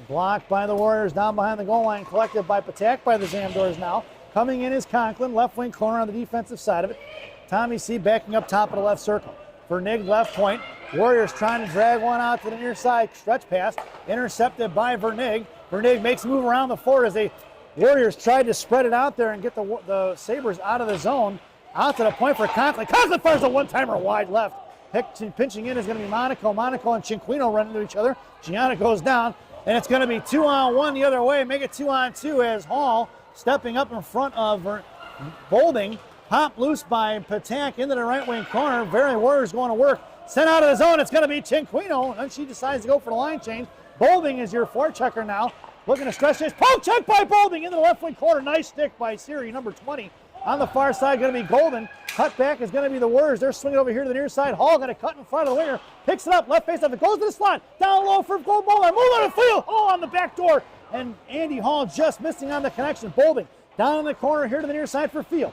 Blocked by the Warriors down behind the goal line. Collected by Patak by the Zamdors now. Coming in is Conklin, left wing corner on the defensive side of it. Tommy C backing up top of the left circle. Vernig left point. Warriors trying to drag one out to the near side. Stretch pass. Intercepted by Vernig. Vernig makes a move around the floor as the Warriors tried to spread it out there and get the Sabres out of the zone. Out to the point for Conklin. Conklin fires a one-timer wide left. Pinching in is going to be Monaco. Monaco and Cinquino run into each other. Gianna goes down, and it's going to be 2-on-1 the other way. Make it 2-on-2 as Hall stepping up in front of Bolding. Pop loose by Patak into the right wing corner. Very Warriors going to work. Sent out of the zone. It's going to be Cinquino, and she decides to go for the line change. Bolding is your forechecker now. Looking to stretch this. Poke check by Bolding into the left wing corner. Nice stick by Siri, number 20. On the far side, going to be Golden. Cut back is going to be the Warriors. They're swinging over here to the near side. Hall going to cut in front of the winger. Picks it up, left face up. It goes to the slot. Down low for Gold Bowler. Move on the field. Hall on the back door. And Andy Hall just missing on the connection. Bolding down in the corner here to the near side for Field.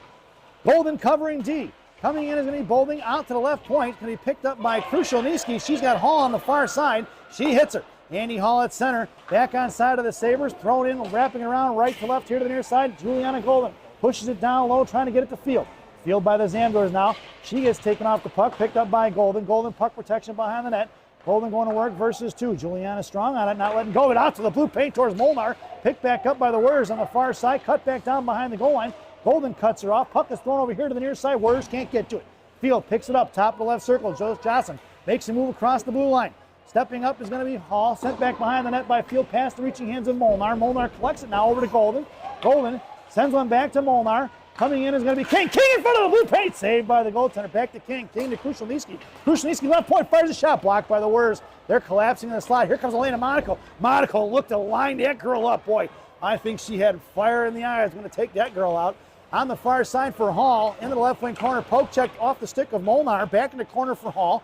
Golden covering D. Coming in is going to be Bolding out to the left point. Going to be picked up by Krushelnyski. She's got Hall on the far side. She hits her. Andy Hall at center. Back on side of the Sabres. Thrown in, wrapping around right to left here to the near side. Juliana Golden. Pushes it down low, trying to get it to Field. Field by the Zamdors now. She gets taken off the puck, picked up by Golden. Golden puck protection behind the net. Golden going to work versus 2. Juliana strong on it, not letting go. It out to the blue paint towards Molnar. Picked back up by the Warriors on the far side. Cut back down behind the goal line. Golden cuts her off. Puck is thrown over here to the near side. Warriors can't get to it. Field picks it up, top of the left circle. Joe Johnson makes a move across the blue line. Stepping up is going to be Hall. Sent back behind the net by Field, past the reaching hands of Molnar. Molnar collects it now over to Golden. Golden sends one back to Molnar. Coming in is going to be King. King in front of the blue paint. Saved by the goaltender. Back to King. King to Krushelnyski. Krushelnyski left point. Fires a shot. Blocked by the Warriors. They're collapsing in the slot. Here comes Elena Monaco. Monaco looked to line that girl up. Boy, I think she had fire in the eye. I was going to take that girl out. On the far side for Hall. Into the left wing corner. Poke check off the stick of Molnar. Back in the corner for Hall.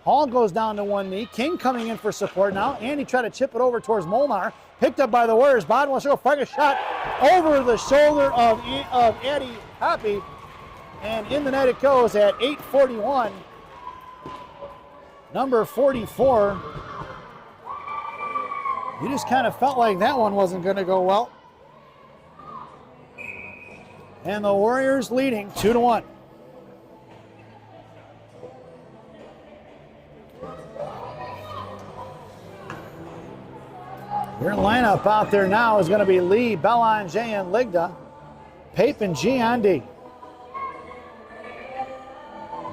Hall goes down to one knee. King coming in for support now. Andy tried to chip it over towards Molnar. Picked up by the Warriors. Bottom will show, firing a shot over the shoulder of Addie Hoppy. And in the net it goes at 8:41. Number 44. You just kind of felt like that one wasn't going to go well. And the Warriors leading 2-1. Your lineup out there now is going to be Lee, Belanger, and Ligda. Pape and G on D.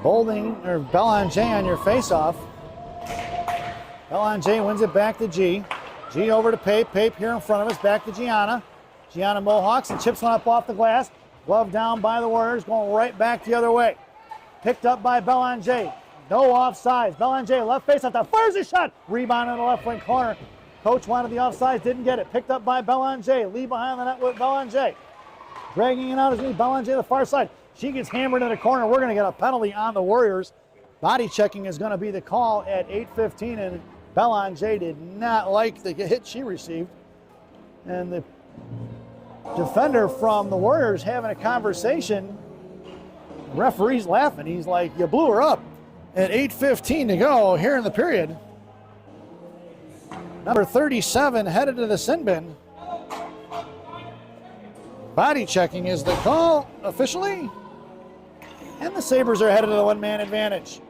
Bolding or Belanger on your faceoff. Belanger wins it back to G. G over to Pape. Pape here in front of us. Back to Gianna. Gianna Mohawks and chips one up off the glass. Glove down by the Warriors. Going right back the other way. Picked up by Belanger. No offsides. Belanger left face off. Fires a shot. Rebound in the left wing corner. Coach wanted the offsides, didn't get it. Picked up by Belanger. Lee behind the net with Belanger. Dragging it out is me. Belanger the far side. She gets hammered in the corner. We're going to get a penalty on the Warriors. Body checking is going to be the call at 8:15, and Belanger did not like the hit she received. And the defender from the Warriors having a conversation. The referee's laughing. He's like, you blew her up. At 8:15 to go here in the period. Number 37 headed to the sin bin. Body checking is the call officially. And the Sabres are headed to the one-man advantage.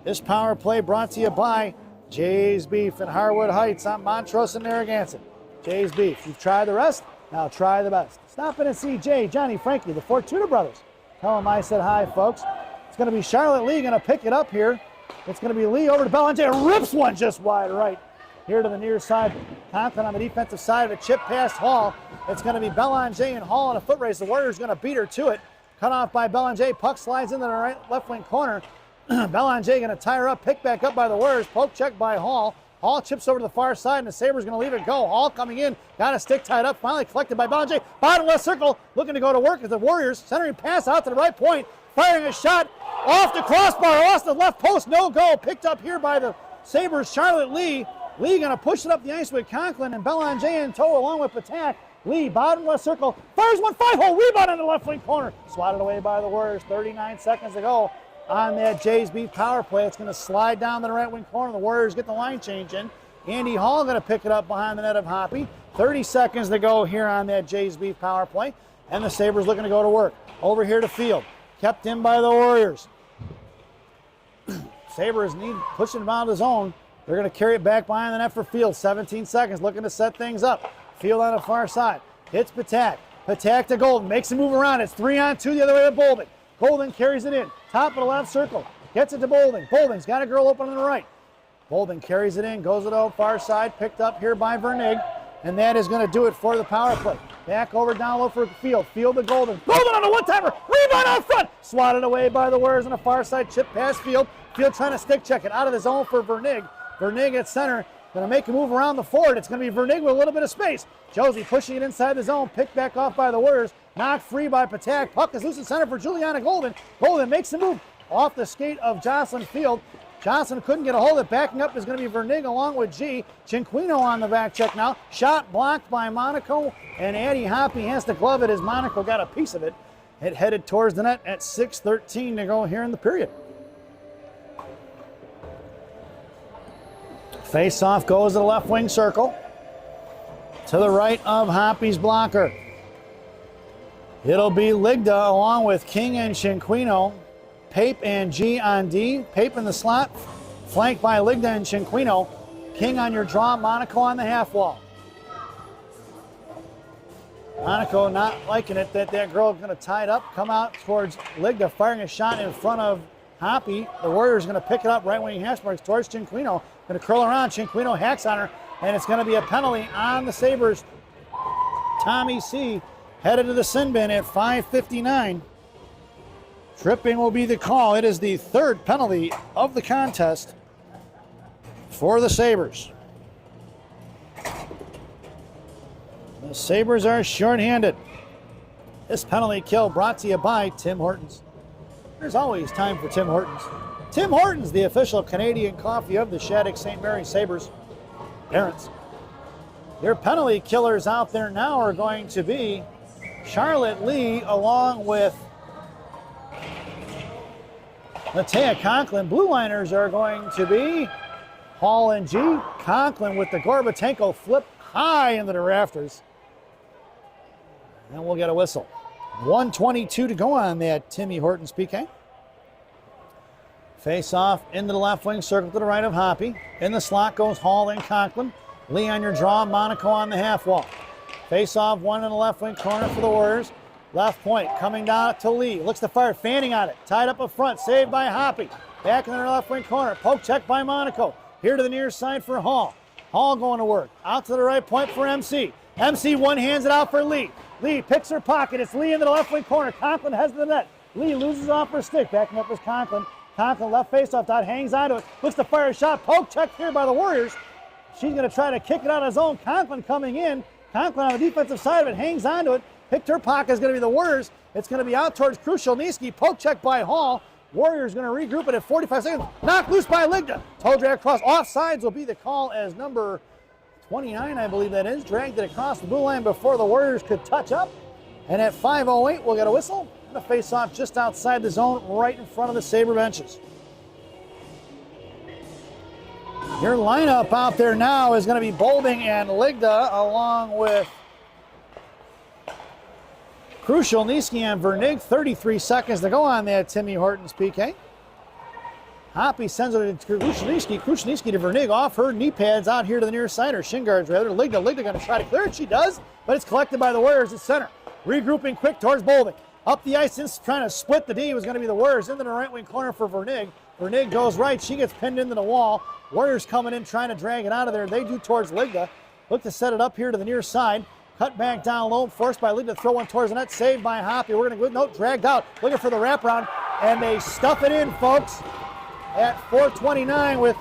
This power play brought to you by Jay's Beef in Harwood Heights on Montrose and Narragansett. Jay's Beef. You've tried the rest, now try the best. Stop in and see Jay, Johnny, Frankie, the Fortuna brothers. Tell them I said hi, folks. It's going to be Charlotte Lee going to pick it up here. It's going to be Lee over to Belanger. Rips one just wide right here to the near side. Conklin on the defensive side of a chip past Hall. It's going to be Belanger and Hall in a foot race. The Warriors going to beat her to it. Cut off by Belanger. Puck slides into the left wing corner. Belanger going to tie her up. Picked back up by the Warriors. Poke check by Hall. Hall chips over to the far side, and the Sabres going to leave it go. Hall coming in. Got a stick tied up. Finally collected by Belanger. Bottom left circle. Looking to go to work as the Warriors. Centering pass out to the right point. Firing a shot off the crossbar. Off the left post. No goal. Picked up here by the Sabres. Charlotte Lee. Lee going to push it up the ice with Conklin and Belanger in tow along with Patak. Lee, bottom left circle, fires one 5-hole, rebound in the left wing corner. Swatted away by the Warriors, 39 seconds to go on that Jays Beef power play. It's going to slide down to the right wing corner. The Warriors get the line change in. Andy Hall going to pick it up behind the net of Hoppy. 30 seconds to go here on that Jays Beef power play. And the Sabres looking to go to work. Over here to Field. Kept in by the Warriors. Sabres need pushing him out of the zone. They're going to carry it back behind the net for Field. 17 seconds looking to set things up. Field on the far side. Hits Patak. Patak to Golden. Makes him move around. It's 3-on-2 the other way to Bolden. Golden carries it in. Top of the left circle. Gets it to Bolden. Bolden's got a girl open on the right. Bolden carries it in. Goes to the far side. Picked up here by Vernig. And that is going to do it for the power play. Back over down low for Field. Field to Golden. Golden on a one-timer. Rebound out front. Swatted away by the Warriors on the far side. Chip past Field. Field trying to stick check it. Out of the zone for Vernig. Vernig at center. Going to make a move around the forward. It's going to be Vernig with a little bit of space. Josie pushing it inside the zone. Picked back off by the Warriors. Knocked free by Patak. Puck is loose in center for Juliana Golden. Golden makes the move off the skate of Jocelyn Field. Johnson couldn't get a hold of it. Backing up is going to be Vernig along with G. Cinquino on the back check now. Shot blocked by Monaco. And Addie Hoppy has to glove it as Monaco got a piece of it. It headed towards the net at 6:13 to go here in the period. Face-off goes to the left wing circle. To the right of Hoppy's blocker. It'll be Ligda along with King and Cinquino. Pape and G on D. Pape in the slot. Flanked by Ligda and Cinquino. King on your draw. Monaco on the half wall. Monaco not liking it that girl is going to tie it up. Come out towards Ligda. Firing a shot in front of Hoppy. The Warriors going to pick it up right wing hash marks towards Cinquino. Going to curl around. Cinquino hacks on her. And it's going to be a penalty on the Sabres. Tommy C. headed to the sin bin at 5:59. Tripping will be the call. It is the third penalty of the contest for the Sabres. The Sabres are shorthanded. This penalty kill brought to you by Tim Hortons. There's always time for Tim Hortons. Tim Hortons, the official Canadian coffee of the Shattuck St. Mary Sabres. Parents. Your penalty killers out there now are going to be Charlotte Lee along with Matea Conklin. Blue liners are going to be Hall and G. Conklin with the Gorbatenko flip high into the rafters. And we'll get a whistle. 1:22 to go on that Timmy Hortons PK. Face off into the left wing circle to the right of Hoppy. In the slot goes Hall and Conklin. Lee on your draw, Monaco on the half wall. Face off one in the left wing corner for the Warriors. Left point coming down to Lee. Looks to fire, fanning on it. Tied up up front, saved by Hoppy. Back in the left wing corner. Poke check by Monaco. Here to the near side for Hall. Hall going to work. Out to the right point for MC. MC one hands it out for Lee. Lee picks her pocket. It's Lee into the left wing corner. Conklin has the net. Lee loses off her stick. Backing up is Conklin. Conklin left face-off dot, hangs onto it. Looks to fire a shot. Poke check here by the Warriors. She's going to try to kick it out of zone. Conklin coming in. Conklin on the defensive side of it, hangs onto it. Picked her pocket is going to be the Warriors. It's going to be out towards Krushelnyski. Poke check by Hall. Warriors going to regroup it at 45 seconds. Knocked loose by Ligda. Toe drag across. Offsides will be the call as number 29, I believe that is. Dragged it across the blue line before the Warriors could touch up. And at 5:08, we'll get a whistle and a face-off just outside the zone, right in front of the Sabre benches. Your lineup out there now is going to be Bolding and Ligda, along with Crucial, Niski, and Vernig. 33 seconds to go on that Timmy Hortons PK. Hoppy sends it to Krushelnyski. Krushelnyski to Vernig, off her knee pads out here to the near side, or shin guards rather. Ligda going to try to clear it. She does, but it's collected by the Warriors at center. Regrouping quick towards Bolding. Up the ice, trying to split the D was going to be the Warriors into the right wing corner for Vernig. Vernig goes right. She gets pinned into the wall. Warriors coming in trying to drag it out of there. They do towards Ligda. Look to set it up here to the near side. Cut back down low, forced by Ligda to throw one towards the net. Saved by Hoppy. We're going to go, nope, dragged out. Looking for the wraparound, and they stuff it in, folks, at 4:29 with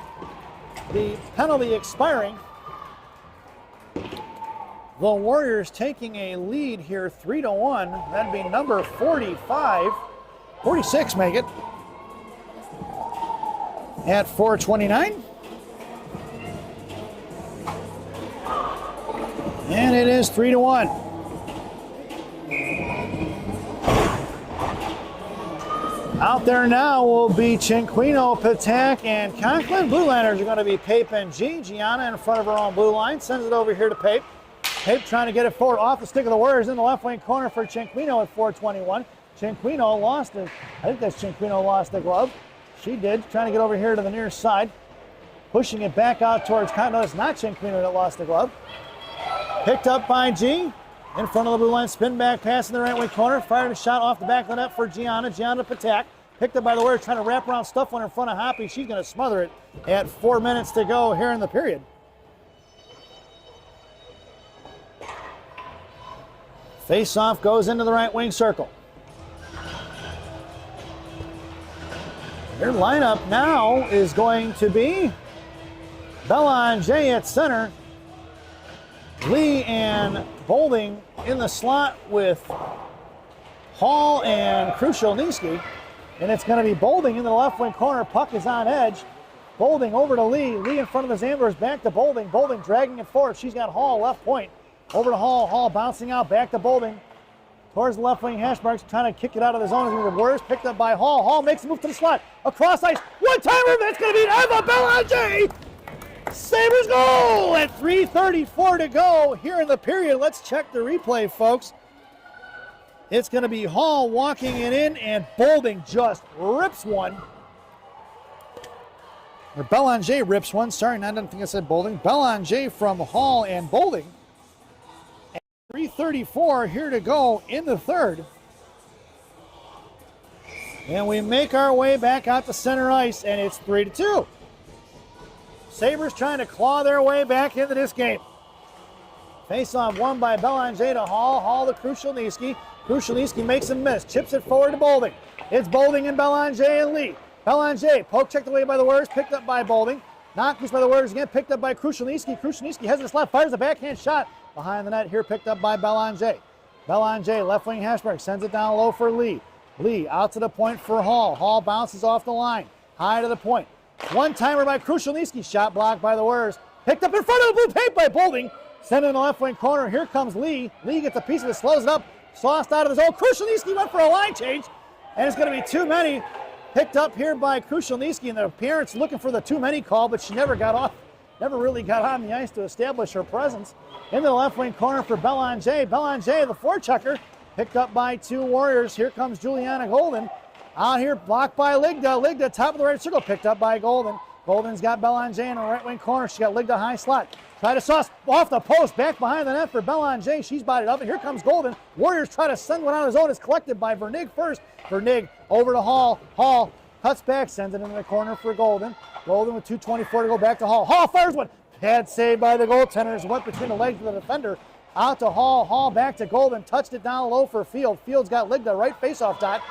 the penalty expiring. The Warriors taking a lead here 3-1. That'd be number 45, 46 make it, at 4:29. And it is 3-1. Out there now will be Cinquino, Patak, and Conklin. Blue liners are going to be Pape and G. Gianna in front of her own blue line. Sends it over here to Pape. Pape trying to get it forward off the stick of the Warriors in the left wing corner for Cinquino at 4:21. Cinquino lost it. I think that's Cinquino lost the glove. She did. Trying to get over here to the near side. Pushing it back out towards Conklin. No, it's not Cinquino that lost the glove. Picked up by G. In front of the blue line, spin back pass in the right wing corner. Fired a shot off the back of the net for Gianna. Gianna Patak. Picked up by the Warriors, trying to wrap around stuff one in front of Hoppy. She's going to smother it at 4 minutes to go here in the period. Face-off goes into the right wing circle. Your lineup now is going to be Belanger at center. Lee and Bolding in the slot with Hall and Krushelnyski. And it's going to be Bolding in the left wing corner. Puck is on edge. Bolding over to Lee. Lee in front of the Zamblers, back to Bolding. Bolding dragging it forward. She's got Hall left point. Over to Hall. Hall bouncing out, back to Bolding. Towards the left wing hash marks, trying to kick it out of the zone. The Warriors picked up by Hall. Hall makes a move to the slot. Across ice. One timer. That's going to be Eva Belanger. Sabres goal at 3:34 to go here in the period. Let's check the replay, folks. It's going to be Hall walking it in, and Bolding just rips one. Or Belanger rips one. Sorry, I didn't think I said Bolding. Belanger from Hall and Bolding. 3:34 here to go in the third. And we make our way back out to center ice, and it's 3-2. Sabres trying to claw their way back into this game. Face-off won by Belanger to Hall. Hall to Krushelnyski. Krushelnyski makes him miss. Chips it forward to Bolding. It's Bolding and Belanger and Lee. Belanger, poke checked away by the Warriors, picked up by Bolding. Knocked loose by the Warriors again, picked up by Krushelnyski. Krushelnyski has his left, fires a backhand shot behind the net here, picked up by Belanger. Belanger, left wing hashmark, sends it down low for Lee. Lee out to the point for Hall. Hall bounces off the line, high to the point. One-timer by Krushelnyski, shot blocked by the Warriors. Picked up in front of the blue paint by Bolding. Sent in the left wing corner. Here comes Lee. Lee gets a piece of it, slows it up. Sauced out of the zone. Krushelnyski went for a line change. And it's going to be too many. Picked up here by Krushelnyski. And the parents looking for the too many call, but she never got off. Never really got on the ice to establish her presence. Into the left wing corner for Belanger. Belanger, the forechecker. Picked up by two Warriors. Here comes Juliana Golden. Out here, blocked by Ligda. Ligda, top of the right circle, picked up by Golden. Golden's got Belanger in the right wing corner. She got Ligda high slot. Try to sauce off the post, back behind the net for Belanger. She's bodied up, and here comes Golden. Warriors try to send one out of the zone. It's collected by Vernig first. Vernig over to Hall. Hall cuts back, sends it into the corner for Golden. Golden with 2:24 to go, back to Hall. Hall fires one. Pad saved by the goaltenders. Went between the legs of the defender. Out to Hall. Hall back to Golden. Touched it down low for Field. Field's got Ligda right face-off dot.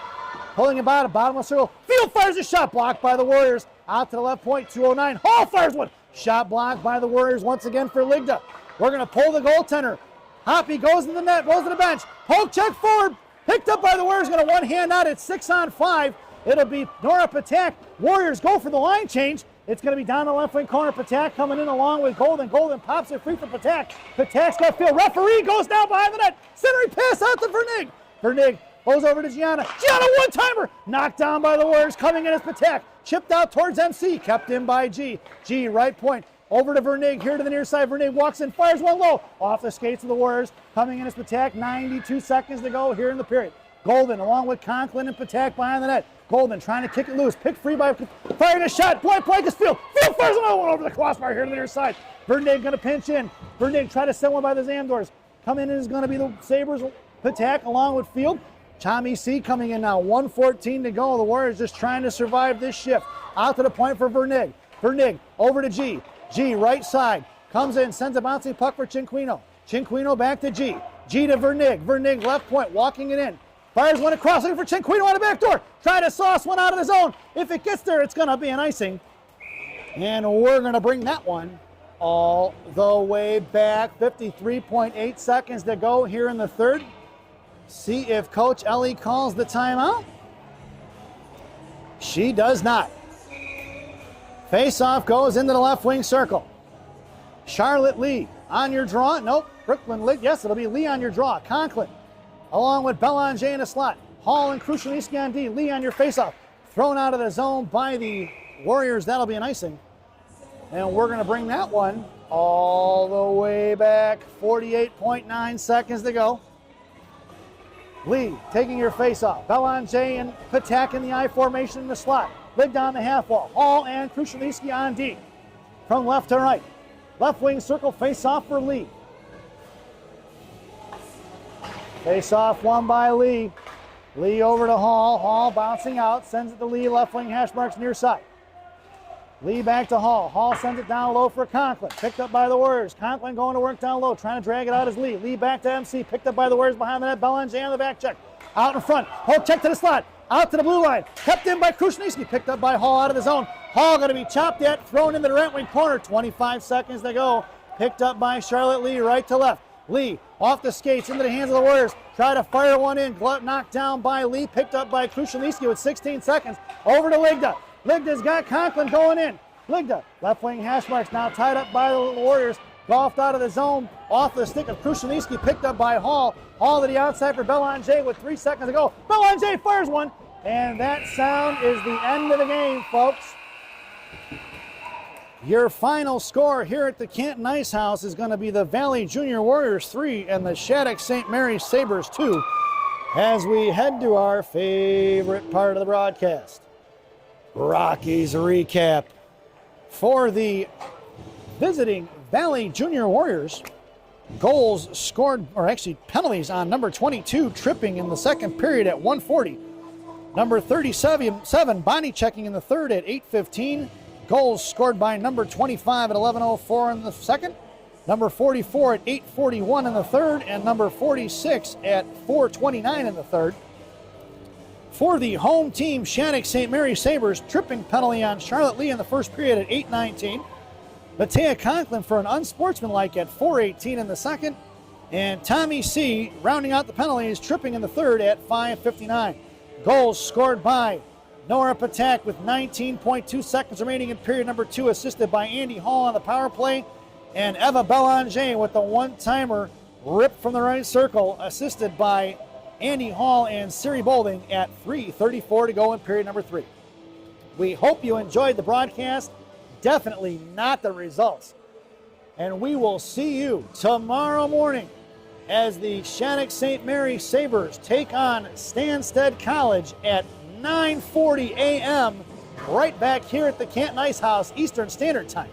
Pulling it by the bottom of the circle. Field fires a shot, blocked by the Warriors. Out to the left point, 2:09. Hall fires one. Shot blocked by the Warriors once again for Ligda. We're going to pull the goaltender. Hoppy goes to the net, goes to the bench. Poke check forward. Picked up by the Warriors. Going to one hand out at 6-on-5. It'll be Nora Patak. Warriors go for the line change. It's going to be down the left wing corner. Patak coming in along with Golden. Golden pops it free for Patak. Patak's got field. Referee goes down behind the net. Centering pass out to Vernig. Vernig goes over to Gianna. Gianna, one-timer. Knocked down by the Warriors. Coming in as Patak. Chipped out towards MC. Kept in by G. G, right point. Over to Vernig. Here to the near side. Vernig walks in. Fires one low. Off the skates of the Warriors. Coming in as Patak. 92 seconds to go here in the period. Golden along with Conklin and Patak behind the net. Golden trying to kick it loose. Picked free by firing a shot. Blank is Field. Field fires another one over the crossbar here to the near side. Vernig going to pinch in. Vernig try to send one by the Zamdors. Coming in is going to be the Sabres. Patak along with Field. Tommy C coming in now. 1:14 to go. The Warriors just trying to survive this shift. Out to the point for Vernig. Vernig over to G. G right side. Comes in. Sends a bouncing puck for Cinquino. Cinquino back to G. G to Vernig. Vernig left point. Walking it in. Fires one across, looking for Cinquino on the back door. Try to sauce one out of the zone. If it gets there, it's going to be an icing. And we're going to bring that one all the way back. 53.8 seconds to go here in the third. See if Coach Ellie calls the timeout. She does not. Face-off goes into the left wing circle. Charlotte Lee on your draw. Nope. Brooklyn Lee. Yes, it'll be Lee on your draw. Conklin along with Belanger in the slot. Hall and Krushelnyski on D. Lee on your faceoff. Thrown out of the zone by the Warriors. That'll be an icing. And we're going to bring that one all the way back. 48.9 seconds to go. Lee taking your faceoff. Belanger and Patak in the I formation in the slot. Lig down the half wall. Hall and Krushelnyski on D. From left to right. Left wing circle faceoff for Lee. Face-off won by Lee. Lee over to Hall. Hall bouncing out. Sends it to Lee. Left wing hash marks near side. Lee back to Hall. Hall sends it down low for Conklin. Picked up by the Warriors. Conklin going to work down low. Trying to drag it out as Lee. Lee back to MC. Picked up by the Warriors behind the net. Belanger on the back check. Out in front. Hall check to the slot. Out to the blue line. Kept in by Krushelnyski. Picked up by Hall out of the zone. Hall going to be chopped at. Thrown into the right wing corner. 25 seconds to go. Picked up by Charlotte Lee right to left. Lee off the skates into the hands of the Warriors. Try to fire one in. Knocked down by Lee. Picked up by Krushelnyski with 16 seconds. Over to Ligda. Ligda's got Conklin going in. Ligda, left wing hash marks now tied up by the Warriors. Golfed out of the zone. Off the stick of Krushelnyski. Picked up by Hall. Hall to the outside for Belanger with 3 seconds to go. Belanger fires one. And that sound is the end of the game, folks. Your final score here at the Canton Ice House is going to be the Valley Junior Warriors 3 and the Shattuck St. Mary Sabres 2 as we head to our favorite part of the broadcast, Rockies recap. For the visiting Valley Junior Warriors, goals scored, or actually penalties on number 22 tripping in the second period at 1:40. Number 37 Bonnie checking in the third at 8:15. Goals scored by number 25 at 11:04 in the second, number 44 at 8:41 in the third, and number 46 at 4:29 in the third. For the home team, Shattuck St. Mary Sabres, tripping penalty on Charlotte Lee in the first period at 8:19. Matea Conklin for an unsportsmanlike at 4:18 in the second, and Tommy C. rounding out the penalties, tripping in the third at 5:59. Goals scored by Nora Patak with 19.2 seconds remaining in period number 2, assisted by Andy Hall on the power play, and Eva Belanger with the one-timer ripped from the right circle, assisted by Andy Hall and Siri Bolding at 3:34 to go in period number 3. We hope you enjoyed the broadcast, definitely not the results. And we will see you tomorrow morning as the Shattuck St. Mary Sabres take on Stansted College at 9:40 a.m. right back here at the Canton Ice House, Eastern Standard Time.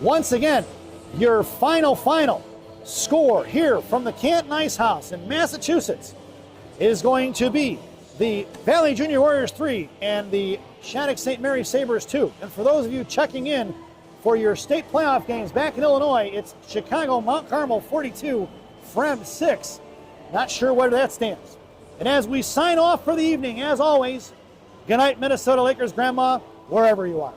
Once again, your final score here from the Canton Ice House in Massachusetts is going to be the Valley Junior Warriors 3 and the Shattuck St. Mary Sabres 2. And for those of you checking in for your state playoff games back in Illinois, it's Chicago Mount Carmel 42, Frem 6. Not sure where that stands. And as we sign off for the evening, as always, good night, Minnesota Lakers grandma, wherever you are.